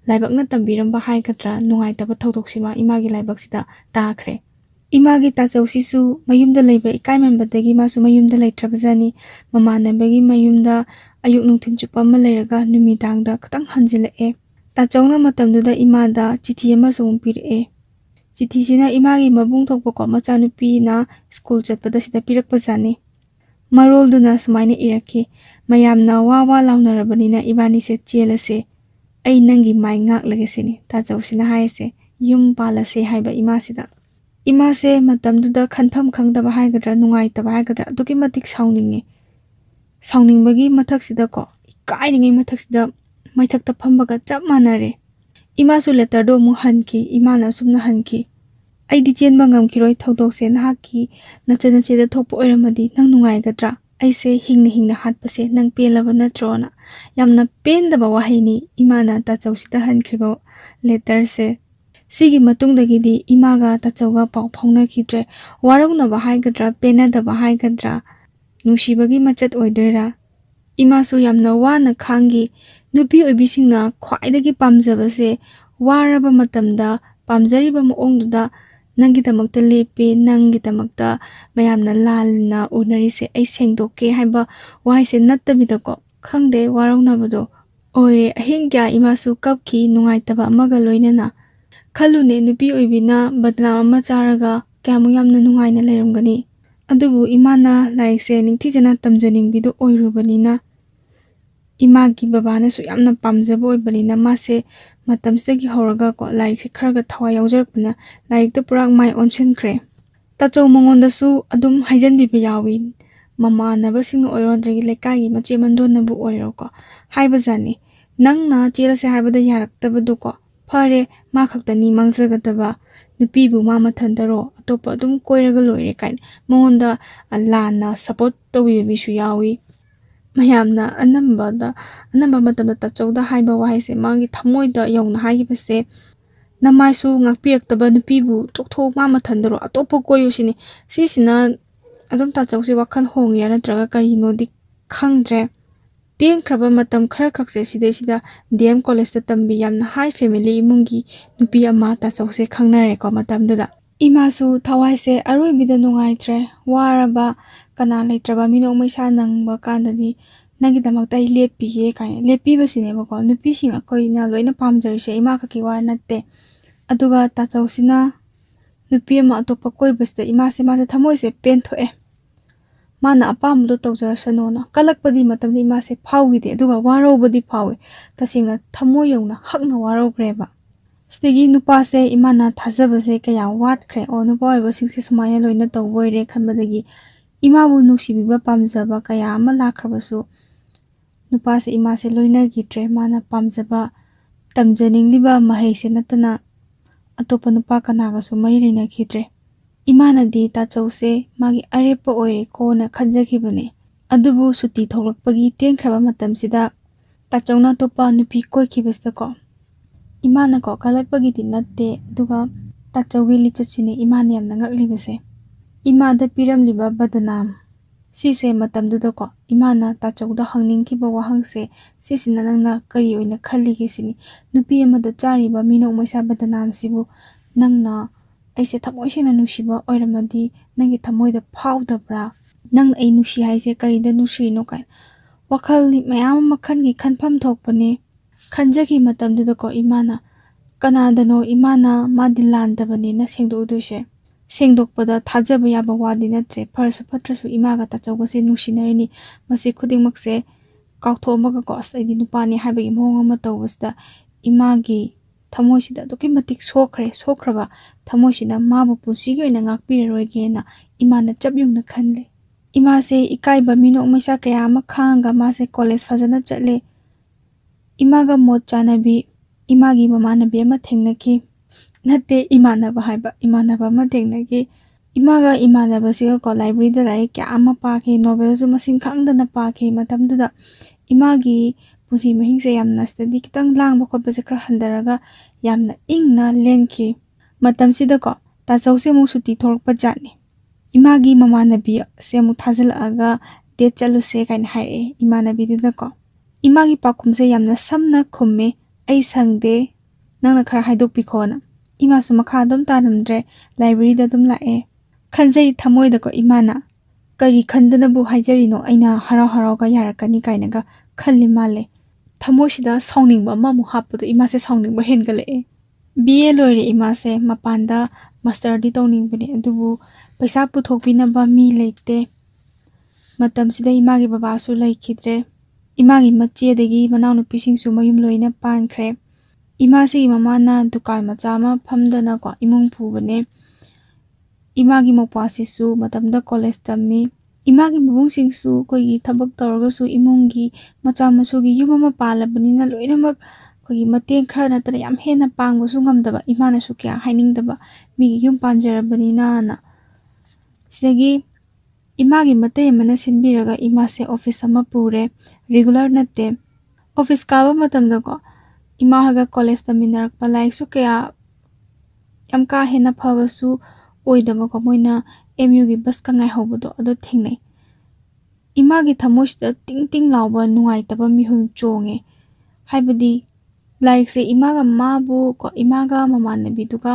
laibakna tambiramba haikatra nungaitaba thaudoksima imagi laibaksida takhre imagi tachausisu mayumda leiba ikaimanbadagi masu mayumda leitrabajani mamanabagi mayumda ayuk nungthin chupama leiraga numidangda khatang hanjilae tachauna matamduda imada chithi ama songpire chithi sina imagi mabung thokpa ko machanupi na school chatpada sida pirakpajani marolduna sumaina iraki mayamna wawa launarabanina ibani se chelase ai nangi mai ngak lagesini tachausina haise yum palase haiba imase matamduda khanpham khangdaba haigadra nungaitaba haigadra aduki matik sauningbagi mathaksida ko ikairingai mathaksida maithakta phambaga chap manare imasu letter do mu hanki imana sumna hanki aidi chenba ngamkiroi thoudokse nahaki nacheda thokpo oiramadi nang nungaigadra aise hingna hatpase nang pelaba natrona yamna pendaba wahaini imana tachausida hankriba letter se sigi matungdagidi imaga tachauga pau phaunakhidre warawnaba haigadra penadaba haigadra nushibagi machat oidoira imasu yamna wana khangi nupi oibisingna khwaidagi pamjabase waraba matamda pamjariba maongduda nanggidamakta lepi nanggidamakta mayamna lalna unarise ai sengdoke haiba waise nattabidako khangde warawnabado oire ahingya imasu kapki nungaitaba amaga loinana khalune nupi oibina badnam ama charaga kyamu yamna nungaina leiramgani adubu imana laikse ningthijana tamjaningbidu oirubanina imagi babana su yamna pamjaba oibanina mase matamsidagi horaga ko laikse kharaga thawai yaujarpana laikta purak mai onsenkhre tacho mangondasu adum haijanbiba yawi mamanabasing oirodragi lekagi mache mandonabu oiro ko haibajani nangna chelase haibada yaraktabadu ko phare ma khaktani mangjagadaba nupibu ma mathandaro atopa adum koiraga loire kain monda lana support tobi bisu yawi mayamna anamba matamda tachouda haiba waise mangi thamoida yongna haigibase namaisu ngakpiraktaba nupibu tokthok ma mathandaro atopa koyusini sisina adum tachousi wakhal hongira natraga karinodi khangdre tenkraba matam khara khakse sida DM college ta tambi yamna high family imungi nupi ama tachause khangnare ko matamduda imasu thawaise aroibida nungaitre waraba kana leitraba mino maisa nangba kandadi nagidamakta lepiye kaine lepibasine bako nupising akoina loina pamjarise ima khaki war natte aduga tachausina nupi ama atopa koibasta imase thamoise penthoe mana apamdo tawjarasanona kalakpadi matamdi imase phawgide aduga warobadi phawe tasingna thamoyongna hakna warogreba stegi nupase imana thajabase kaya watkhre o nupawe singse sumaya loina tawboire khanbadagi imabu nusibiba pamjaba kaya ama lakhrabasu nupase imase loina gitre mana pamjaba tamjaningliba mahaise natana atopa nupa kanagasu mairina khitre imana di tachause magi arepa oire kona khanjakhibane adubu suti thoglakpagi tenkraba matamsida tachawna topa nupi koikhibasta ko imana ko kalakpagi dinatte duga tachawgi lichachine imana yamna ngaklibase imada piramliba badnam sise matamduda ko imana tachawda hangningkiba wahangse sisina nangna kari oina khallige sini nupi amada chariba mino maisa badnam sibu nangna aise thamoisena nushiba oiramadi nangi thamoida phawdabra nang ai nushi haise karida nushino kai wakhal mayam makhangi khanpham thokpane khanjagi matamduda ko imana kanadano imana madilandabane na sengdoduse sengdokpada thajaba yaba wadi natre pharsu phatrasu imaga tachawgase nushinareni masi khudingmakse kauthomaga ko asaidi nupani haibagi mohong ama tawbasta imagi thamoisida doki matik sokhraba thamoisina mabu punsigi oina ngakpiraroigena imana chabyungna khanle imase ikaiba mino maisa kaya ama khanga mase college fajana chatle imaga mot chanabi imagi mamanabi ama thengnaki natte imanaba haiba imanaba ama thengnaki imaga imanaba siga ko library da lai kya ama paake novel su masing khangdana paake matamduda imagi pusi mahingse yamna study kitang langba khotbase khra handaraga yamna ingna lenki matamsida ko tachause mu suti thorpa jani imagi mamanabi se mu thajalaga date chaluse kain hae imanabi duda ko imagi pakhumse yamna samna khumme ai sangde nangna khara haidok pikhona imasu makha dum taramdre library da dum lae khanjai thamoida ko imana kari khandana bu haijarino aina harau ga yarakani kainaga khalli male thamoisida sawningba mamu happudo imase sawningba hengale BA loire imase mapanda master di tawningbani adubu paisa puthokpinaba mi leite matamsida imagi babasu laikhidre imagi machedagi manawnupisingsu mayum loina pankhre imase mamana dukan machama phamdana ko imung phubane imagi mopasisu matamda college tammi imagi bubungsingsu koigi thabak tawragasu imungi machamasugi yumama palabanina loinamak koigi mateng khara natana yam hena pangbasu ngamdaba imana su kya hainingdaba migi yum panjarabanina na sidagi imagi matay mana sinbiraga imase office ama pure regular natte office kaba matamda ko imahaga college taminarakpa like su kya yam ka hena phabasu oidaba ko moina MU gi bus ka ngai hobodo ado thingnai imagi thamoisda ting ting lawba nungai taba mihul chonge haibadi ꯂꯥꯏꯔꯤꯛꯁꯦ ꯏꯃꯥꯒ ꯃꯥꯕꯨ ꯀꯣ ꯏꯃꯥꯒ ꯃꯃꯥꯟꯅꯕꯤꯗꯨꯒ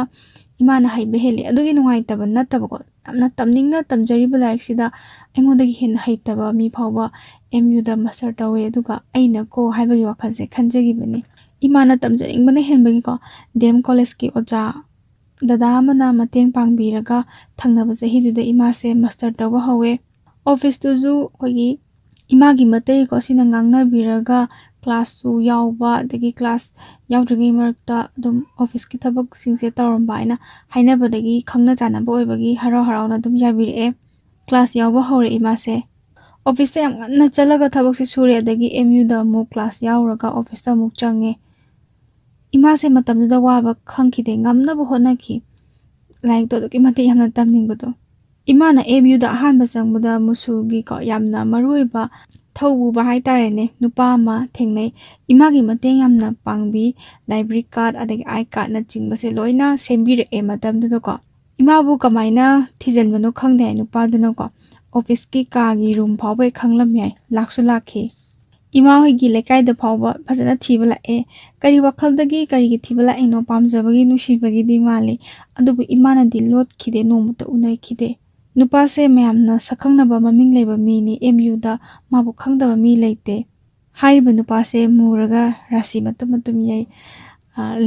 ꯏꯃꯥꯅ ꯍꯩꯕ ꯍꯦꯜꯂꯤ ꯑꯗꯨꯒꯤ ꯅꯨꯡꯉꯥꯏꯇꯕ ꯅꯠꯇꯕꯀꯣ ꯌꯥꯝꯅ ꯇꯝꯅꯤꯡꯅ ꯇꯝꯖꯔꯤꯕ ꯂꯥꯏꯔꯤꯛꯁꯤꯗ ꯑꯩꯉꯣꯟꯗꯒꯤ ꯍꯦꯟꯅ ꯍꯩꯇꯕ ꯃꯤ ꯐꯥꯎꯕ MUꯗ ꯃꯥꯁꯇꯔ ꯇꯧꯋꯦ ꯑꯗꯨꯒ ꯑꯩꯅ ꯀꯣ ꯍꯥꯏꯕꯒꯤ ꯋꯥꯈꯜꯁꯦ ꯈꯟꯖꯈꯤꯕꯅꯤ ꯏꯃꯥꯅ ꯇꯝꯖꯅꯤꯡꯕꯅ ꯍꯦꯟꯕꯒꯤꯀꯣ DM ꯀꯣꯂꯦꯖꯀꯤ ꯑꯣꯖꯥ ꯗꯗꯥ ꯑꯃꯅ ꯃꯇꯦꯡ ꯄꯥꯡꯕꯤꯔꯒ ꯊꯪꯅꯕ ꯆꯍꯤꯗꯨꯗ ꯏꯃꯥꯁꯦ ꯃꯥꯁꯇꯔ ꯇꯧꯕ ꯍꯧꯋꯦ ꯑꯣꯐꯤꯁꯇꯨꯁꯨ ꯑꯩꯈꯣꯏꯒꯤ ꯏꯃꯥꯒꯤ ꯃꯇꯩꯀꯣ ꯁꯤꯅ ꯉꯥꯡꯅꯕꯤꯔꯒ ꯀ꯭ꯂꯥꯁꯁꯨ ꯌꯥꯎꯕ ꯑꯗꯒꯤ ꯀ꯭ꯂꯥꯁ ꯌꯥꯎꯗ꯭ꯔꯤꯉꯩ ꯃꯔꯛꯇ ꯑꯗꯨꯝ ꯑꯣꯐꯤꯁꯀꯤ ꯊꯕꯛꯁꯤꯡꯁꯦ ꯇꯧꯔꯝꯕ ꯍꯥꯏꯅ ꯍꯥꯏꯅꯕꯗꯒꯤ ꯈꯪꯅ ꯆꯥꯟꯅꯕ ꯑꯣꯏꯕꯒꯤ ꯍꯔꯥꯎ ꯍꯔꯥꯎꯅ ꯑꯗꯨꯝ ꯌꯥꯕꯤꯔꯛꯑꯦ ꯀ꯭ꯂꯥꯁ ꯌꯥꯎꯕ ꯍꯧꯔꯦ ꯏꯃꯥꯁꯦ ꯑꯣꯐꯤꯁꯇ ꯌꯥꯝ ꯉꯟꯅ ꯆꯠꯂꯒ ꯊꯕꯛꯁꯦ ꯁꯨꯔꯦ ꯑꯗꯒꯤ MUꯗ ꯑꯃꯨꯛ ꯀ꯭ꯂꯥꯁ ꯌꯥꯎꯔꯒ ꯑꯣꯐꯤꯁꯇ ꯑꯃꯨꯛ ꯆꯪꯉꯦ ꯏꯃꯥꯁꯦ ꯃꯇꯝꯗꯨꯗ ꯋꯥꯕ ꯈꯪꯈꯤꯗꯦ ꯉꯝꯅꯕ ꯍꯣꯠꯅꯈꯤ ꯂꯥꯏꯔꯤꯛꯇꯣ ꯑꯗꯨꯛꯀꯤ ꯃꯇꯤꯛ ꯌꯥꯝꯅ ꯇꯝꯅꯤꯡꯕꯗꯣ ꯏꯃꯥꯅ MUꯗ ꯑꯍꯥꯟꯕ ꯆꯪꯕꯗ ꯃꯨꯁꯨꯒꯤꯀꯣ ꯌꯥꯝꯅ ꯃꯔꯨꯑꯣꯏꯕ ꯊꯧꯕꯨꯕ ꯍꯥꯏꯇꯥꯔꯦꯅꯦ ꯅꯨꯄꯥ ꯑꯃ ꯊꯦꯡꯅꯩ ꯏꯃꯥꯒꯤ ꯃꯇꯦꯡ ꯌꯥꯝꯅ ꯄꯥꯡꯕꯤ ꯂꯥꯏꯕ꯭ꯔꯦꯔꯤ ꯀꯥꯔꯗ ꯑꯗꯒꯤ ꯑꯥꯏ ꯀꯥꯔꯗꯅꯆꯤꯡꯕꯁꯦ ꯂꯣꯏꯅ ꯁꯦꯝꯕꯤꯔꯛꯑꯦ ꯃꯇꯝꯗꯨꯗꯀꯣ ꯏꯃꯥꯕꯨ ꯀꯃꯥꯏꯅ ꯊꯤꯖꯤꯟꯕꯅꯣ ꯈꯪꯗꯦ ꯍꯥꯏ ꯅꯨꯄꯥꯗꯨꯅꯀꯣ ꯑꯣꯐꯤꯁꯀꯤ ꯀꯥꯒꯤ ꯔꯨꯝ ꯐꯥꯎꯕ ꯈꯪꯂꯝꯃꯤ ꯌꯥꯏ ꯂꯥꯛꯁꯨ ꯂꯥꯛꯈꯤ ꯏꯃꯥ ꯍꯣꯏꯒꯤ ꯂꯩꯀꯥꯏꯗ ꯐꯥꯎꯕ ꯐꯖꯅ ꯊꯤꯕ ꯂꯥꯛꯑꯦ ꯀꯔꯤ ꯋꯥꯈꯜꯗꯒꯤ ꯀꯔꯤꯒꯤ ꯊꯤꯕ ꯂꯥꯛꯏꯅꯣ ꯄꯥꯝꯖꯕꯒꯤ ꯅꯨꯡꯁꯤꯕꯒꯤꯗꯤ ꯃꯥꯜꯂꯤ ꯑꯗꯨꯕꯨ ꯏꯃꯥꯅꯗꯤ ꯂꯣꯠꯈꯤꯗꯦ ꯅꯣꯡꯃꯇ ꯎꯅꯈꯤꯗꯦ ꯅꯨꯄꯥꯁꯦ ꯃꯌꯥꯝꯅ ꯁꯛꯈꯪꯅꯕ ꯃꯃꯤꯡ ꯂꯩꯕ ꯃꯤꯅꯤ MUꯗ ꯃꯥꯕꯨ ꯈꯪꯗꯕ ꯃꯤ ꯂꯩꯇꯦ ꯍꯥꯏꯔꯤꯕ ꯅꯨꯄꯥꯁꯦ ꯃꯨꯔꯒ ꯔꯥꯁꯤ ꯃꯇꯨꯝ ꯃꯇꯨꯝ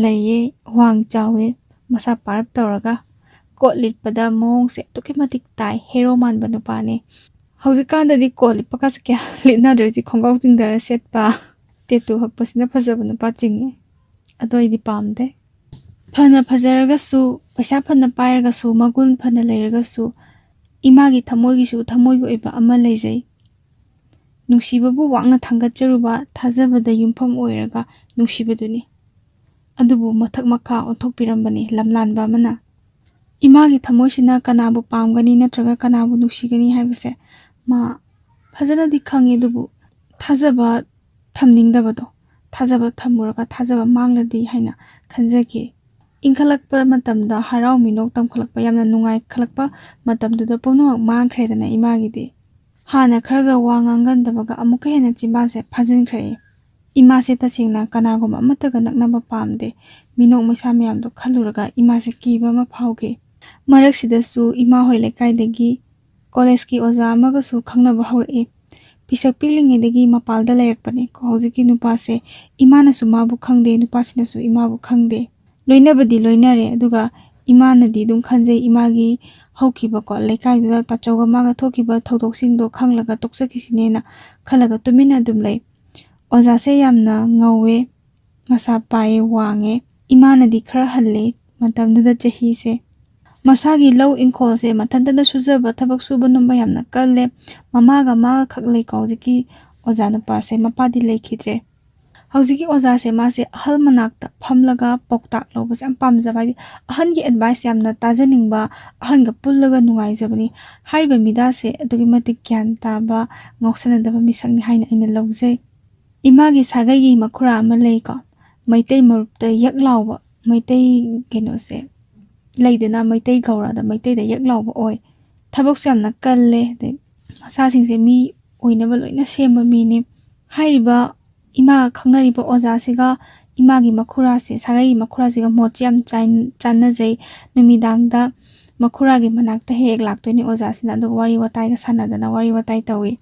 ꯂꯩꯌꯦ ꯋꯥꯡ ꯆꯥꯎꯋꯦ ꯃꯁꯥ ꯄꯥꯔꯞ ꯇꯧꯔꯒ ꯀꯣꯠ ꯂꯤꯠꯄꯗ ꯃꯑꯣꯡꯁꯦ ꯑꯗꯨꯛꯀꯤ ꯃꯇꯤꯛ ꯇꯥꯏ ꯍꯦꯔꯣ ꯃꯥꯟꯕ ꯅꯨꯄꯥꯅꯦ ꯍꯧꯖꯤꯛꯀꯥꯟꯗꯗꯤ ꯀꯣꯠ ꯂꯤꯠꯄꯒꯁꯦ ꯀꯌꯥ ꯂꯤꯠꯅꯗ꯭ꯔꯦꯁꯤ ꯈꯣꯡꯒ꯭ꯔꯥꯎ ꯆꯤꯡꯊꯔ ꯁꯦꯠꯄ ꯇꯦꯇꯨ ꯍꯛꯄꯁꯤꯅ ꯐꯖꯕ ꯅꯨꯄꯥ ꯆꯤꯡꯉꯦ ꯑꯗꯣ ꯑꯩꯗꯤ ꯄꯥꯝꯗꯦ ꯐꯅ ꯐꯖꯔꯒꯁꯨ ꯄꯩꯁా ꯐꯅ ꯄꯥꯏꯔꯒꯁꯨ ꯃꯒꯨꯟ ꯐꯅ ꯂꯩꯔꯒꯁꯨ ꯏꯃꯥꯒꯤ ꯊꯃꯣꯏꯒꯤꯁꯨ ꯊꯃꯣꯏꯒꯤ ꯑꯣꯏꯕ ꯑꯃ ꯂꯩꯖꯩ ꯅꯨꯡꯁꯤꯕꯕꯨ ꯋꯥꯡꯅ ꯊꯥꯡꯒꯠꯆꯔꯨꯕ ꯊꯥꯖꯕꯗ ꯌꯨꯝꯐꯝ ꯑꯣꯏꯔꯒ ꯅꯨꯡꯁꯤꯕꯗꯨꯅꯤ ꯑꯗꯨꯕꯨ ꯃꯊꯛ ꯃꯈꯥ ꯑꯣꯟꯊꯣꯛꯄꯤꯔꯝꯕꯅꯤ ꯂꯝꯂꯥꯟꯕ ꯑꯃꯅ ꯏꯃꯥꯒꯤ ꯊꯃꯣꯏꯁꯤꯅ ꯀꯅꯥꯕꯨ ꯄꯥꯝꯒꯅꯤ ꯅꯠꯇ꯭ꯔꯒ ꯀꯅꯥꯕꯨ ꯅꯨꯡꯁꯤꯒꯅꯤ ꯍꯥꯏꯕꯁꯦ ꯃꯥ ꯐꯖꯅꯗꯤ ꯈꯪꯉꯤ ꯑꯗꯨꯕꯨ ꯊꯥꯖꯕ ꯊꯝꯅꯤꯡꯗꯕꯗꯣ ꯊꯥꯖꯕ ꯊꯝꯃꯨꯔꯒ ꯊꯥꯖꯕ ꯃꯥꯡꯂꯗꯤ ꯍꯥꯏꯅ ꯈꯟꯖꯈꯤ ꯏꯟꯈꯠꯂꯛꯄ ꯃꯇꯝꯗ ꯍꯔꯥꯎ ꯃꯤꯅꯣꯛ ꯇꯝꯈꯠꯂꯛꯄ ꯌꯥꯝꯅ ꯅꯨꯡꯉꯥꯏꯈꯠꯂꯛꯄ ꯃꯇꯝꯗꯨꯗ ꯄꯨꯝꯅꯃꯛ ꯃꯥꯡꯈ꯭ꯔꯦꯗꯅ ꯏꯃꯥꯒꯤꯗꯤ ꯍꯥꯟꯅ ꯈꯔꯒ ꯋꯥ ꯉꯥꯡꯒꯟꯗꯕꯒ ꯑꯃꯨꯛꯀ ꯍꯦꯟꯅ ꯆꯤꯝꯕꯥꯟꯁꯦ ꯐꯥꯖꯤꯟꯈ꯭ꯔꯦ ꯏꯃꯥꯁꯦ ꯇꯁꯦꯡꯅ ꯀꯅꯥꯒꯨꯝꯕ ꯑꯃꯠꯇꯒ ꯅꯛꯅꯕ ꯄꯥꯝꯗꯦ ꯃꯤꯅꯣꯛ ꯃꯩꯁꯥ ꯃꯌꯥꯝꯗꯣ ꯈꯜꯂꯨꯔꯒ ꯏꯃꯥꯁꯦ ꯀꯤꯕ ꯑꯃ ꯐꯥꯎꯈꯤ ꯃꯔꯛꯁꯤꯗꯁꯨ ꯏꯃꯥ ꯍꯣꯏ ꯂꯩꯀꯥꯏꯗꯒꯤ ꯀꯣꯂꯦꯖꯀꯤ ꯑꯣꯖꯥ ꯑꯃꯒꯁꯨ ꯈꯪꯅꯕ ꯍꯧꯔꯛꯏ ꯄꯤꯁꯛ ꯄꯤꯛꯂꯤꯉꯩꯗꯒꯤ ꯃꯄꯥꯜꯗ ꯂꯩꯔꯛꯄꯅꯦ ꯍꯧꯖꯤꯛꯀꯤ ꯅꯨꯄꯥꯁꯦ ꯏꯃꯥꯅꯁꯨ ꯃꯥꯕꯨ ꯈꯪꯗꯦ ꯅꯨꯄꯥꯁꯤꯅꯁꯨ ꯏꯃꯥꯕꯨ ꯈꯪꯗꯦ ꯂꯣꯏꯅꯕꯗꯤ ꯂꯣꯏꯅꯔꯦ ꯑꯗꯨꯒ ꯏꯃꯥꯅꯗꯤ ꯑꯗꯨꯝ ꯈꯟꯖꯩ ꯏꯃꯥꯒꯤ ꯍꯧꯈꯤꯕꯀꯣ ꯂꯩꯀꯥꯏꯗꯨꯗ ꯇꯥꯆꯧꯒ ꯃꯥꯒ ꯊꯣꯛꯈꯤꯕ ꯊꯧꯗꯣꯛꯁꯤꯡꯗꯣ ꯈꯪꯂꯒ ꯇꯣꯛꯆꯈꯤꯁꯤꯅꯦꯅ ꯈꯜꯂꯒ ꯇꯨꯃꯤꯟꯅ ꯑꯗꯨꯝ ꯂꯩ ꯑꯣꯖꯥꯁꯦ ꯌꯥꯝꯅ ꯉꯧꯋꯦ ꯃꯁꯥ ꯄꯥꯏꯌꯦ ꯋꯥꯡꯉꯦ ꯏꯃꯥꯅꯗꯤ ꯈꯔ ꯍꯜꯂꯦ ꯃꯇꯝꯗꯨꯗ ꯆꯍꯤꯁꯦ ꯃꯁꯥꯒꯤ ꯂꯧ ꯏꯪꯈꯣꯜꯁꯦ ꯃꯊꯟꯇꯅ ꯁꯨꯖꯕ ꯊꯕꯛ ꯁꯨꯕ ꯅꯣꯝꯕ ꯌꯥꯝꯅ ꯀꯜꯂꯦ ꯃꯃꯥꯒ ꯃꯥꯒ ꯈꯛ ꯂꯩꯀꯣ ꯍꯧꯖꯤꯛꯀꯤ ꯑꯣꯖꯥ ꯅꯨꯄꯥꯁꯦ ꯃꯄꯥꯗꯤ ꯂꯩꯈꯤꯗ꯭ꯔꯦ ꯍꯧꯖꯤꯛꯀꯤ ꯑꯣꯖꯥꯁꯦ ꯃꯥꯁꯦ ꯑꯍꯜ ꯃꯅꯥꯛꯇ ꯐꯝꯂꯒ ꯄꯥꯎꯇꯥꯛ ꯂꯧꯕꯁꯦ ꯌꯥꯝ ꯄꯥꯝꯖꯕ ꯍꯥꯏꯗꯤ ꯑꯍꯟꯒꯤ ꯑꯦꯗꯚꯥꯏꯁ ꯌꯥꯝꯅ ꯇꯥꯖꯅꯤꯡꯕ ꯑꯍꯟꯒ ꯄꯨꯜꯂꯒ ꯅꯨꯡꯉꯥꯏꯖꯕꯅꯤ ꯍꯥꯏꯔꯤꯕ ꯃꯤꯗꯥꯁꯦ ꯑꯗꯨꯛꯀꯤ ꯃꯇꯤꯛ ꯒ꯭ꯌꯥꯟ ꯇꯥꯕ ꯉꯥꯎꯁꯟꯅꯗꯕ ꯃꯤꯁꯛꯅꯤ ꯍꯥꯏꯅ ꯑꯩꯅ ꯂꯧꯖꯩ ꯏꯃꯥꯒꯤ ꯁꯥꯒꯩꯒꯤ ꯃꯈꯨꯔꯥ ꯑꯃ ꯂꯩꯀꯣ ꯃꯩꯇꯩ ꯃꯔꯨꯞꯇ ꯌꯛ ꯂꯥꯎꯕ ꯃꯩꯇꯩ ꯀꯩꯅꯣꯁꯦ ꯂꯩꯗꯅ ꯃꯩꯇꯩ ꯒꯧꯔꯗ ꯃꯩꯇꯩꯗ ꯌꯛ ꯂꯥꯎꯕ ꯑꯣꯏ ꯊꯕꯛꯁꯨ ꯌꯥꯝꯅ ꯀꯜꯂꯦ ꯑꯗꯩ ꯃꯁꯥꯁꯤꯡꯁꯦ ꯃꯤ ꯑꯣꯏꯅꯕ ꯂꯣꯏꯅ ꯁꯦꯝꯕ ꯃꯤꯅꯤ ꯍꯥꯏꯔꯤꯕ ꯏꯃꯥꯒ ꯈꯪꯅꯔꯤꯕ ꯑꯣꯖꯥꯁꯤꯒ ꯏꯃꯥꯒꯤ ꯃꯈꯨꯔꯥꯁꯦ ꯁꯥꯒꯩꯒꯤ ꯃꯈꯨꯔꯥꯁꯤꯒ ꯃꯣꯠꯁꯦ ꯌꯥꯝ ꯆꯥꯟꯅꯖꯩ ꯅꯨꯃꯤꯗꯥꯡꯗ ꯃꯈꯨꯔꯥꯒꯤ ꯃꯅꯥꯛꯇ ꯍꯦꯛ ꯂꯥꯛꯇꯣꯏꯅꯤ ꯑꯣꯖꯥꯁꯤꯅ ꯑꯗꯨꯒ ꯋꯥꯔꯤ ꯋꯥꯇꯥꯏꯒ ꯁꯥꯟꯅꯗꯅ ꯋꯥꯔꯤ ꯋꯥꯇꯥꯏ ꯇꯧꯏ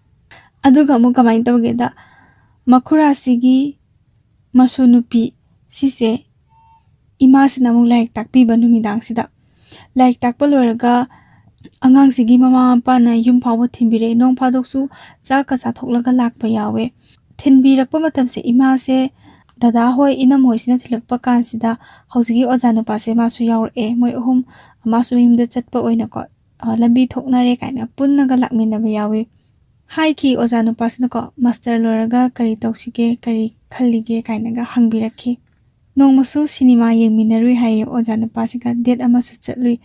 ꯑꯗꯨꯒ ꯑꯃꯨꯛ ꯀꯃꯥꯏꯅ ꯇꯧꯒꯦꯗ ꯃꯈꯨꯔꯥꯁꯤꯒꯤ ꯃꯁꯨ ꯅꯨꯄꯤ ꯁꯤꯁꯦ ꯏꯃꯥꯁꯤꯅ ꯑꯃꯨꯛ ꯂꯥꯏꯔꯤꯛ ꯇꯥꯛꯄꯤꯕ ꯅꯨꯃꯤꯗꯥꯡꯁꯤꯗ ꯂꯥꯏꯔꯤꯛ ꯇꯥꯛꯄ ꯂꯣꯏꯔꯒ ꯑꯉꯥꯡꯁꯤꯒꯤ ꯃꯃꯥ ꯃꯄꯥꯅ ꯌꯨꯝ ꯐꯥꯎꯕ ꯊꯤꯟꯕꯤꯔꯛꯑꯦ ꯅꯣꯡ ꯐꯥꯗꯣꯛꯁꯨ ꯆꯥꯛꯀ ꯆꯥꯊꯣꯛꯂꯒ ꯂꯥꯛꯄ ꯌꯥꯎꯋꯦ ꯊꯤꯟꯕꯤꯔꯛꯄ ꯃꯇꯝꯁꯦ ꯏꯃꯥꯁꯦ ꯗꯗꯥ ꯍꯣꯏ ꯏꯅꯝ ꯍꯣꯏꯁꯤꯅ ꯊꯤꯜꯂꯛꯄ ꯀꯥꯟꯁꯤꯗ ꯍꯧꯖꯤꯛꯀꯤ ꯑꯣꯖꯥ ꯅꯨꯄꯥꯁꯦ ꯃꯥꯁꯨ ꯌꯥꯎꯔꯛꯑꯦ ꯃꯣꯏ ꯑꯍꯨꯝ ꯃꯥꯁꯨ ꯌꯨꯝꯗ ꯆꯠꯄ ꯑꯣꯏꯅꯀꯣ ꯂꯝꯕꯤ ꯊꯣꯛꯅꯔꯦ ꯀꯥꯏꯅ ꯄꯨꯟꯅꯒ ꯂꯥꯛꯃꯤꯟꯅꯕ ꯌꯥꯎꯋꯤ ꯍꯥꯏꯈꯤ ꯑꯣꯖꯥ ꯅꯨꯄꯥꯁꯤꯅꯀꯣ ꯃꯥꯁꯇꯔ ꯂꯣꯏꯔꯒ ꯀꯔꯤ ꯇꯧꯁꯤꯒꯦ ꯀꯔꯤ ꯈꯜꯂꯤꯒꯦ ꯀꯥꯏꯅꯒ ꯍꯪꯕꯤꯔꯛꯈꯤ ꯅꯣꯡꯃꯁꯨ ꯁꯤꯅꯤꯃꯥ ꯌꯦꯡꯃꯤꯟꯅꯔꯨꯏ ꯍꯥꯏꯌꯦ ꯑꯣꯖꯥ ꯅꯨꯄꯥꯁꯤꯒ ꯗꯦꯠ ꯑꯃꯁꯨ ꯆꯠꯂꯨꯏ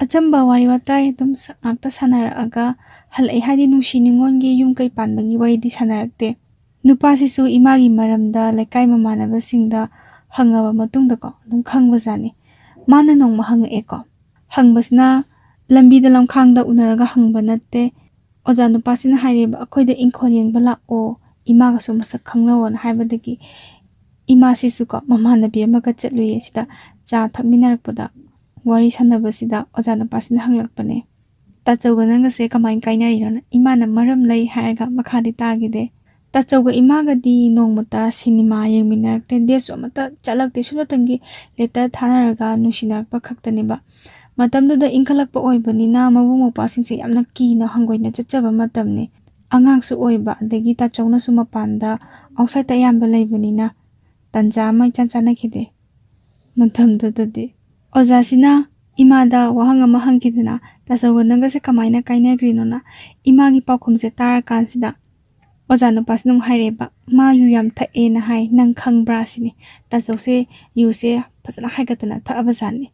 ꯑꯆꯝꯕ ꯋꯥꯔꯤ ꯋꯥꯇꯥꯏ ꯑꯗꯨꯝ ꯉꯥꯛꯇ ꯁꯥꯟꯅꯔꯛꯑꯒ ꯍꯜꯂꯛꯏ ꯍꯥꯏꯗꯤ ꯅꯨꯡꯁꯤ ꯅꯨꯡꯉꯣꯟꯒꯤ ꯌꯨꯝ ꯀꯩ ꯄꯥꯟꯕꯒꯤ ꯋꯥꯔꯤꯗꯤ ꯁꯥꯟꯅꯔꯛꯇꯦ ꯅꯨꯄꯥꯁꯤꯁꯨ ꯏꯃꯥꯒꯤ ꯃꯔꯝꯗ ꯂꯩꯀꯥꯏ ꯃꯃꯥꯟꯅꯕꯁꯤꯡꯗ ꯍꯪꯉꯕ ꯃꯇꯨꯡꯗꯀꯣ ꯑꯗꯨꯝ ꯈꯪꯕꯖꯥꯠꯅꯤ ꯃꯥꯅ ꯅꯣꯡꯃ ꯍꯪꯉꯛꯑꯦꯀꯣ ꯍꯪꯕꯁꯤꯅ ꯂꯝꯕꯤꯗ ꯂꯝꯈꯥꯡꯗ ꯎꯅꯔꯒ ꯍꯪꯕ ꯅꯠꯇꯦ ꯑꯣꯖꯥ ꯅꯨꯄꯥꯁꯤꯅ ꯍꯥꯏꯔꯦꯕ ꯑꯩꯈꯣꯏꯗ ꯏꯪꯈꯣꯜ ꯌꯦꯡꯕ ꯂꯥꯛꯑꯣ ꯏꯃꯥꯒꯁꯨ ꯃꯁꯛ ꯈꯪꯅꯧꯅ ꯍꯥꯏꯕꯗꯒꯤ Imasisu ko mamanabi amaga chatluye sida cha thakminarakpada wari sanabasida ojanapasina hanglakpane. Tachauga nangase kamai kainarirona imana maram lay haiga makhadi tagide. Tachauga imagadi nongmata cinema yengminarakte desu amata chalakte sulatangi letter thanaraga nushinarakpa khaktaneba. Matamduda inkalakpa oibanina mabung mopasingse yamna kina hangoina chachaba matamne. Angangsu oiba adagi tachauna su mapanda outside ayamba laibanina tanja mai chanchana khide. Matamdudade ojasina imada wahang ama hangkidana tachauga nangase kamaina kainagrinona imagi paukhumse tarakansida ojana pasnung haireba ma yu yam thae na hai nang khangbra sini tachause yuse phasana haigatana thabajani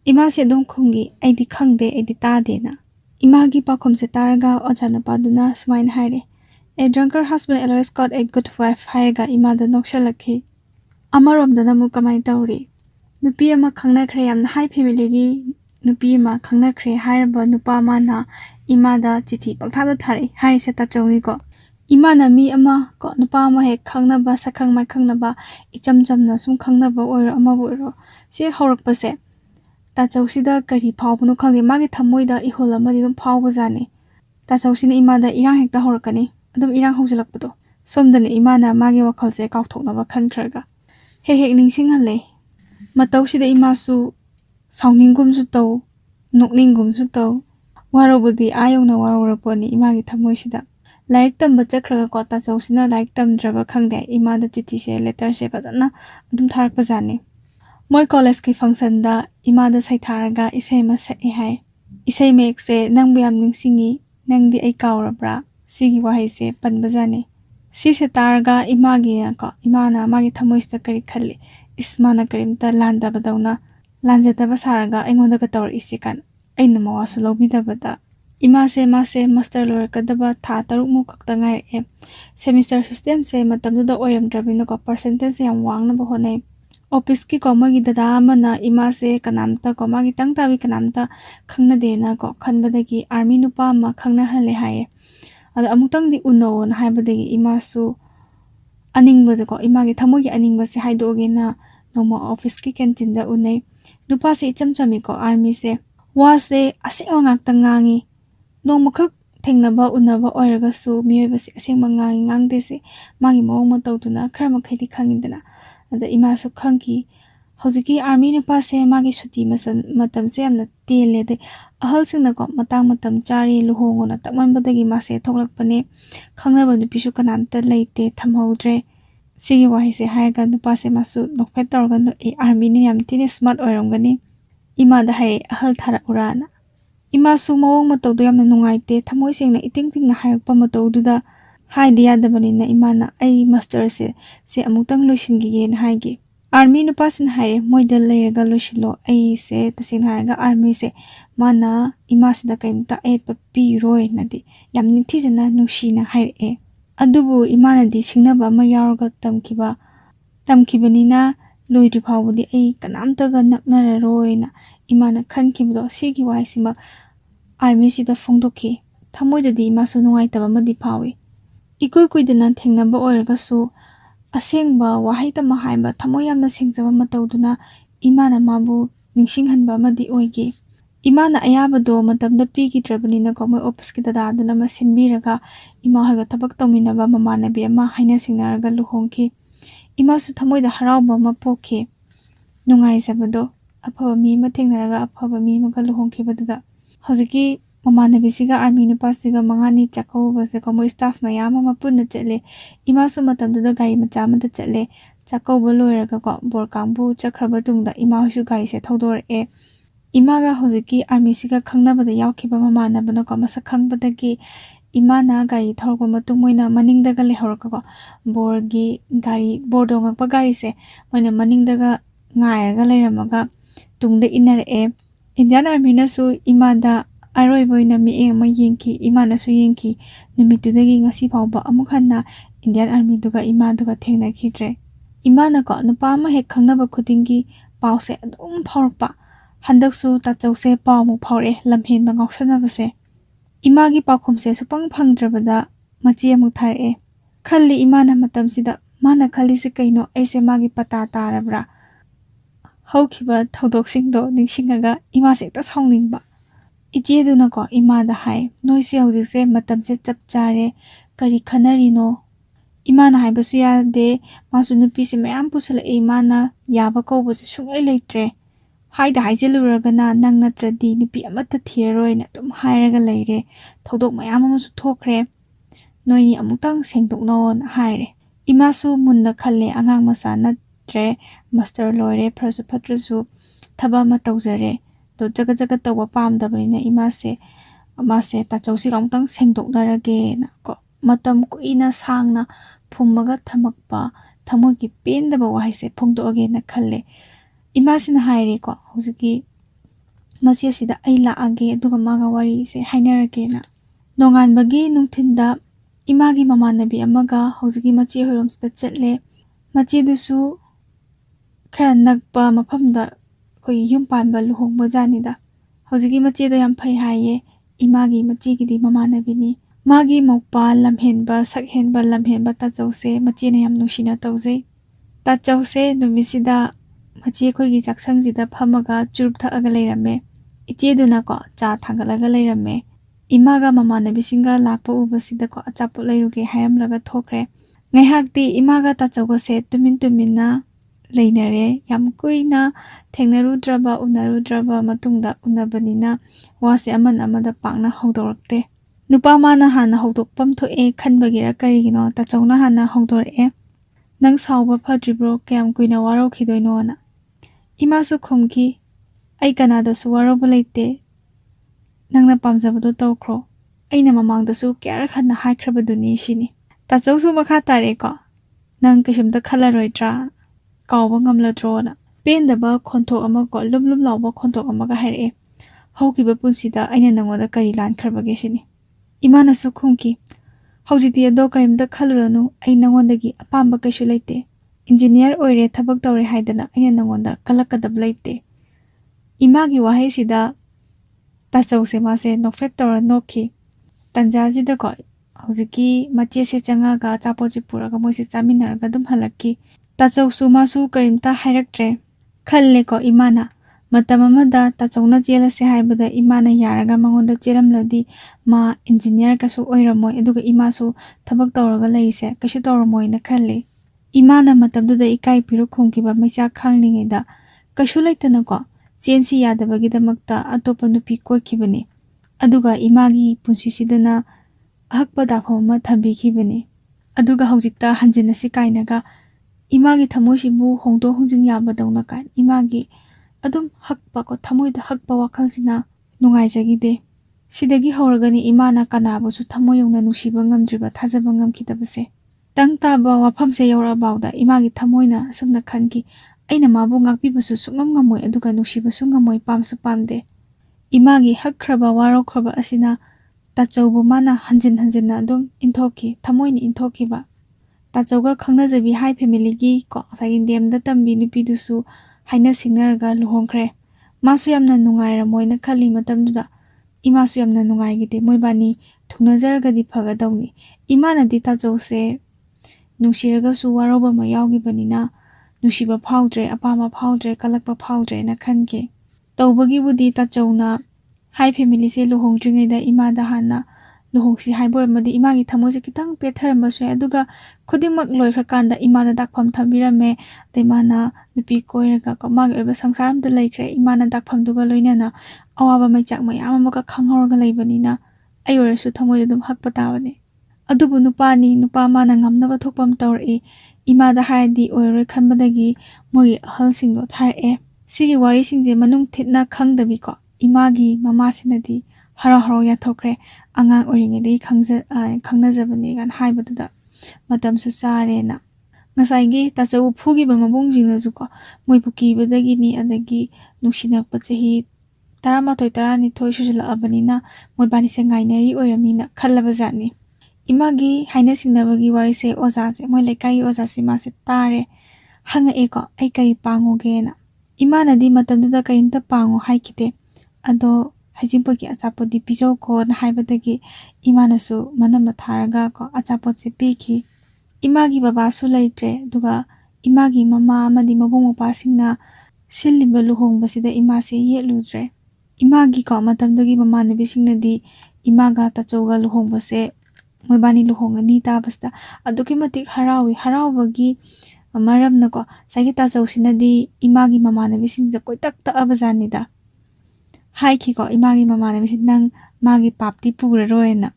ima se dum khungi aidi khangde aidi tade na imagi paukhumse taraga ojana paduna smain haire a drunkard husband always got a good wife haiga imada nokshalakhi amaromdana mu kamai tawri nupi ama khangnakhre yamna hai family gi nupi ama khangnakhre hairba nupa mana imada chithi pangthada thari hai se tachawni ko imana mi ama ko nupa ama he khangnaba sakhang mai khangnaba ichamchamna sum khangnaba oiro ama boiro se horakpase tachawsida kari phawbunu khangde magi thamoida ihol amadi dum phawbajani tachawsina imada irang hekta horakani adum irang haujalakpado somdane imana magi wakhalse kaukthoknaba khankhraga he hek ningsinghale matawsida imasu sauningumsu taw nokningumsu taw warobudi ayongna waroraponi imagi thamoisida like tamba chakhraga ko tachawsina like tamdraba khangde imada chithi se letter se fajana adum tharakpajani moi college ki function da imada saitharaga isai ma sai hai isai mek se nang byam ningsingi nangdi ai kawrabra sigi wahai se panbajani si se taraga imagi ko imana magi thamoista kari khalli ismana karimta landa badawna lanjata basaraga aingonda ka tawr isikan aina mawasu lobidabada imase mase master lawyer kadaba tha taruk mu khakta ngai e semester system se matamda oyam drabina ko percentage yam wangna ba honai office ki ko magi dada amana imase kanamta ko magi tangtawi kanamta khangna dena ko khanbadagi army nupa ma khangna hale haye ada amutang di uno na haibadagi imasu aningbada ko imagi thamogi aningba se haidoge na noma office ki canteen da unai nupa se ichamchami ko army se wase asengwa ngakta ngangi nongmakhak thengnaba unaba oiraga su miyoiba se asengma ngangi ngangde se magi mawong matawduna khara makhaidi khangindana ada imasu khangki hojiki army nupa se magi suti matam se amna tele de ahal singna ko matang matam chari luhongona takmanbadagi mase thoklakpane khangnaba nupisu kanamta leite thamhodre sigi wahi se haiga nupa se masu nokphet torga no e army ni yam tine smart oiramgani ima da hai ahal thara urana imasu mawong matawdu yamna nungaite thamoi sengna iting na hairpa matawduda haidi yadabanina imana ai master se amutang loisingige na haigi army nupa sin haire moida layerga loisilo ai se tasin haiga army se mana imasida kaimta etpa pi roi nadi yamni thijana nushina haire adubu imana di singnaba ma yarga tamkibanina loidri phawbudi ai kanamtaga naknararoina imana khankibdo sigi waisima army sida phongdokhi thamoida di masu nungaitaba madi phawi ikoi kuidana thengnaba oiraga su asengba wahai tama haiba thamoyamna sengjaba matawduna imana mabu ningsinghanba madi oige imana ayabado matamda pigidrabanina ko moi office ki dada aduna ma sinbiraga ima haga tabak tawminaba mamanabi ama haina singnaraga luhongki imasu thamoida harawba ma pokhi nungaisabado afaba mi ma thengnaraga afaba mi ma luhongki baduda hojiki mamanabi siga army nupa siga mangani chakawba se ko moi staff mayama ma punna chale imasu matamduda gari macha amada chale chakawba loiraga ko borkangbu chakraba tungda ima hosu gari se thodor e imaga hojiki army siga khangnabada yaukhiba mamanabana ko masa khangbadagi imana gari thorba matung moina maningdaga lehorka ko borgi gari bordonga pa gari se moina maningdaga ngairaga leiramaga tungda inar e Indian army na su imada aroiboina mi ma yengki imana su yengki numitudagi ngasi phawba amukhanna Indian army duga imaduga thengna khidre imana ko nupa ma hek khangnaba khudingi pause adum phawrpa handaksu tachause pawmu phawre lamhen ba ngausanabase imagi pakhumse supang phangdrabada machi amuk thare khalli imana matamsida Mana khalise kaino aise magi pata tarabra. Haukiba thoudok ningsingaga ima se ta sauningba. Iche duna ko ima da hai noise hojise matam se chap chare kari khanarino. Ima na hai basu ya de masu nupi se mayam pusala ima na yaba ko bose sungai leitre. Hai da hai jeluraga na nang natradi nupi amata thiroi na tum hairaga leire thoudok mayam amasu thokre. Noini amutang sengdok no na haire. Ima su munna khalle angang masa natre master loire prasu patrasu thaba ma tawjare. Do jaga jaga tawa pamdabarina ima se ta chawsi amutang sengdok narage na ko matam ko ina sangna phummaga thamakpa thamogi pendaba wahise phongdoge na khalle. Ima sin haire ko hojiki masi asida ai laage aduga maga wari se hainarage na. Nonganbagi nungthinda imagi mamanabi amaga hojiki machi hoirom sida chetle. Machi dusu khara nakpa maphamda koi yum panba luhongba janida. Hojiki machi do yam phai haiye imagi machi gidi mamanabi ni. Magi mokpa lamhenba sakhenba lamhenba ta chawse machi na yam nushina tawjai. Ta chawse numisida machi khoi gi jaksangjida phamaga churup thakaga leirame. Iche duna ko cha thangalaga leirame. Imaga mamanabi singa lakpa ubasida ko achapo leiruge hayamlaga thokre. Ngaihakti imaga ta chawse tumin na leinare yam kuina thengnarudraba unarudraba matungda unabanina wase aman amada pangna hongdorakte. Nupa mana hana hongdokpam thoe khanbagira karigino ta chawna hana hongdorake. Nang sawba phadribro kayam kuina waro khidoino na. Ima su khumki ai kanada su waro balaite. Nangna pamjabado tawkro. Aina mamangda su kyar khana haikrabaduni shini. Ta chawsu makha tare ko. Nang kishimda khalaroidra. Kawba ngamladro na. Pendaba khonthok ama ko lum lawba khonthok ama ga haire. Haukiba punsida aina nangoda kari lan kharbage shini. Imana su khumki. Haujiti ado karimda khaluranu ai nangondagi apamba kaishu leite. Engineer oire thabak tawre haidana aina nangonda kalakadab leite. Imagi wahai sida ta chawse mase nofet tawra nokhi. Tanjaji da ko haujiki machi se changaga chapoji puraga moise chaminaraga dum halakki. Ta chawsu masu karimta hairaktre. Khalle ko imana. Matamamada ta chawna jela se haibada imana yaraga mangonda jeramladi ma engineer kasu oiramoy eduga imasu thabak tawraga leise kasu tawramoy na khalle. Imana matamduda ikai piru khumkiba maicha khanglingeda kasu leitana ko chensi yadabagida atopa nupi koikibani. Aduga imagi punsisidana ahakpa dakhoma thambikhibani. Aduga haujikta hanjina si kainaga imagi thamoisibu hongdo hongjin yabadawna kan imagi adum hakpa ko thamoida hakpa wakhalsina nungaijagide. Sidagi hauragani imana kanabusu thamoyongna nushiba ngamdriba thajaba ngamkidabase. Tang taba wafamse yaurabawda imagi thamoina sumna khanki aina mabu ngakpibasu sungam ngamoy aduga nushibasu ngamoy pamsu pamde. Imagi hakkraba warokraba asina tachawbu mana hanjinna adum inthoki thamoyni inthokiba. Tachawga khangnajabi hai family gi ko sagindemda tambi nupidusu haina singnaraga luhongkre. Masu yamna nungairamoyna khali matamduda imasu yamna nungaigide moibani thungnazaragadi phagadawni. Imana di tachawse nushiragasu waroba ma yawgibanina nushiba phawdre apama phawdre kalakpa phawdre na khanke. Tawbagi budi tachawna hai family se luhongdringeda imada hana luhongsi haiboramadi imagi thamoise kitang petharambasu aduga khudimak loikhrakanda imana dakpham thambirame taimana nupi koiraga ko magi oiba sangsaramda laikre imana dakphamduga loinana awaba maichak mayam amaka khanghoraga leibanina ayorasu thamoida dum hakpa tabane. Adubu nupa mana ngamnaba thokpam tawrai imada haidi oiroi khanbadagi mogi ahalsingdo tharake. Sigi wari singje manung thitna khangdabi ko imagi mamasinadi haro yathokre angang oringedi khangnajabani gan haibaduda matamsu charena. Ngasaigi tachawu phugiba mabungjingnasu ko moibu kibadagini adagi nungsinakpa chahi 13-12 susulaabanina moibani se ngainari oiramnina khallabajani. Imagi haina singnabagi warise ojase moi lekai ojase mase tare hanga eko ai kari pangogena. Imana di matamduda karimta pango haikite ado hajingpagi achapodi pijoko na haibadagi imana su manama tharaga ko achapot se piki. Imagi babasu leitre duga imagi mama amadi mabung mapasingna silliba luhongbasida imase yeludre. Imagi ko matamdagi mamanabisingnadi imaga tachouga luhongbase moibani luhongani tabasda aduki matik haraubagi maramna ko sagi tachousinadi imagi mamanabisinda koitak taabazanida. Haiki ko imagi mamanabisin nang magi papti puraroena.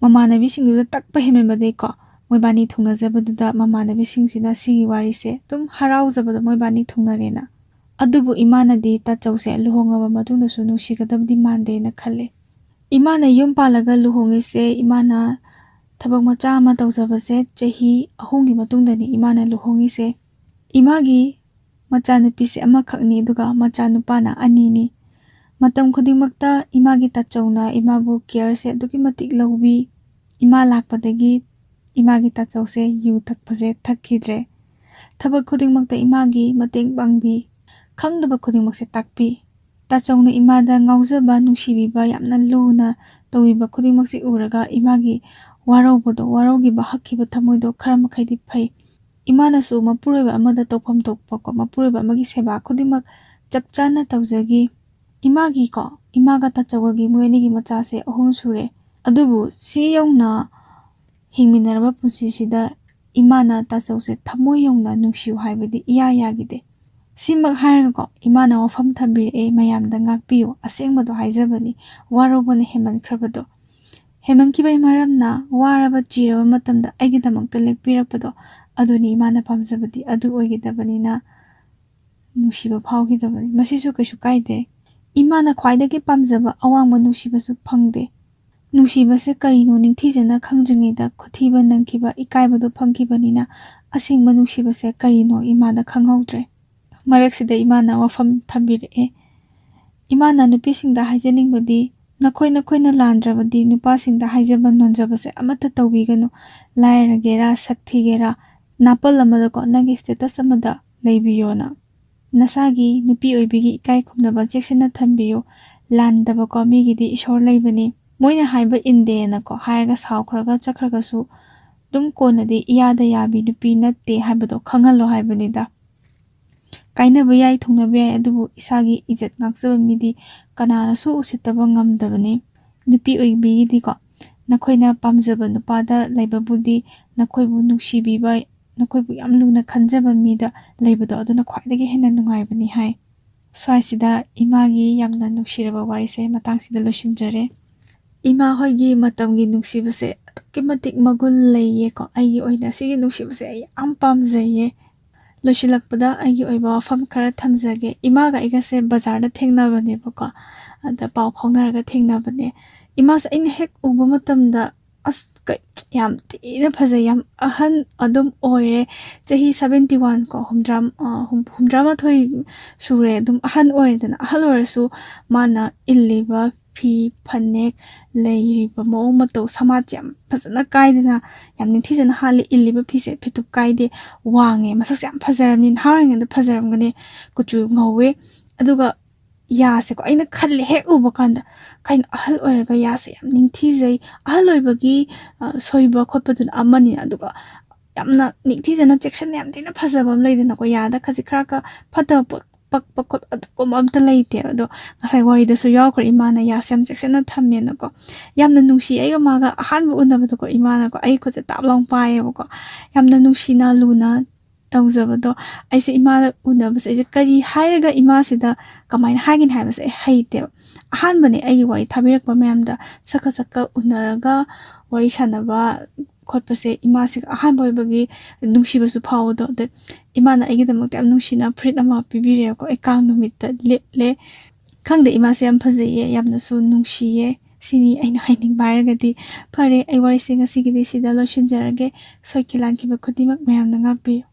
Mamanabisinguda takpa hemembade ko moibani thungnazabadda mamanabisingsina sigi warise tum harauzabada moibani thungnarena. Adubu imanadi tachause luhongaba matungdasu nungsigadabdi mandena khalle. Imana yum palaga luhongise imana tabak macha ama tawjabase chahi ahungi matungdani imana luhongise. Imagi machanupise amakhakni duga machanupana anini. Matam khudingmakta imagi tachawna imabu care aduki matik lawbi. Ima lakpadagi imagi tachawse yu thakpase thakkidre. Tabak khudingmakta imagi mateng bangbi. Khangdaba khudingmakse takpi. Tachawna imada ngauzaba nungsibiba yamna luna tawiba khudingmakse uraga imagi waraugiba hakkiba thamoido khara makhaidi phai. Imanasu mapureba amada tawpham tokpa ko mapureba amagi seba khudingmak chapchana tawjagi. Imagi ko imaga tachawagi muenigi machase ahum sure. Adubu si yauna hingminaraba punsisida imana tachawse thamoi yauna nungsiu haibadi iyagide. Simak hairga ko imana wafam thabire mayamda ngakpiyo asengbado haizabani warobana heman khrabado. Heman kibai maramna waraba chiraba matamda aigidamakta lekpirakpado aduni imana pamjabadi adu oigidabanina nungsiba phawgidabani. Masisu kaishu kaide. Imana khwaidagi pamjaba awangba nungsibasu phangde. Nungsibase karino ningthijana khangjringida khuthiba nangkiba ikaibado phangkibanina asengba nungsibase karino imana khanghaudre. Maraksida imana wafam thabire. Imana nupisingda haijaningbadi nakhoi landrabadi nupasingda haijaba nonjabase amata tawbiganu lairagera sakthigera napal amada ko nangi status amada leibiyona. Nasagi nupi oibigi ikai khumnaba cheksena thambiyo landaba ko migidi ishor leibani. Moina haiba indena ko hairaga saukhraga chakragasu dum konadi iyada yabi nupi natte haibado khangalo haibanida. Kainaba yai thungnaba yai adubu isagi ijat ngakjaba midi kananasu usittaba ngamdabani. Nupi oibigidi ko nakhoina pamjaba nupada leibabudi nakhoibu nungsibiba nakhoibu yam luna khanjaba mida leibado aduna khwaidagi hena nungaibani hai. Swaisida imagi yamna nungsiraba warise matangsida losinjare. Ima hoigi matamgi nungsibase aduki matik magul leiye ko aigi oina sigi nungsibase ai yam pamjaye. Losilakpada aigi oiba wafam khara thamjage. Imaga igase bazarda thengnabane bako ada paw phawnaraga thengnabane. Imasa aina hek uba matamda yam tina phajai yam ahan adum oire chahi 71 ko humdrama thoi sure dum ahan oire dana ahal oresu mana illiba phi phanek leiriba mo mato samaj yam phajana kaidena yam nithijana hali illiba phi se phitup kaide wange masak yam phajaramni haringenda phajaramgane kuchu ngawe aduga yase ko aina khalle hek uba kanda kain ahal oiraga yase yam ningthijai ahal oibagi soiba khotpadun amani aduga yamna ningthijana chection yam tina phajabam leidena ko yada khaji khraka phata pakpa khot adukom amta leite ado ngasai wari da su yaukra imana yase yam chection na thammena ko yamna nungsi aiga maga ahan bu unabado ko imana ko ai khoja tablong pae ko yamna nungsi na luna tawjabado aise ima unabase aise kari hairaga ima sida kamaina hagin haibase haite ahan bane ai wari thabirakpa mayamda saka unaraga wari sanaba khotpase ima sik ahan boybagi nungsibasu phawdo de imana aigidamakta am nungsina frit ama pibire ko ekang numitta le khangde ima se am phajaye yamna su nungsiye sini aina haining bairagadi phare ai wari singa sigidi sida losinjarage soikilan kiba khudimak mayamna ngakpi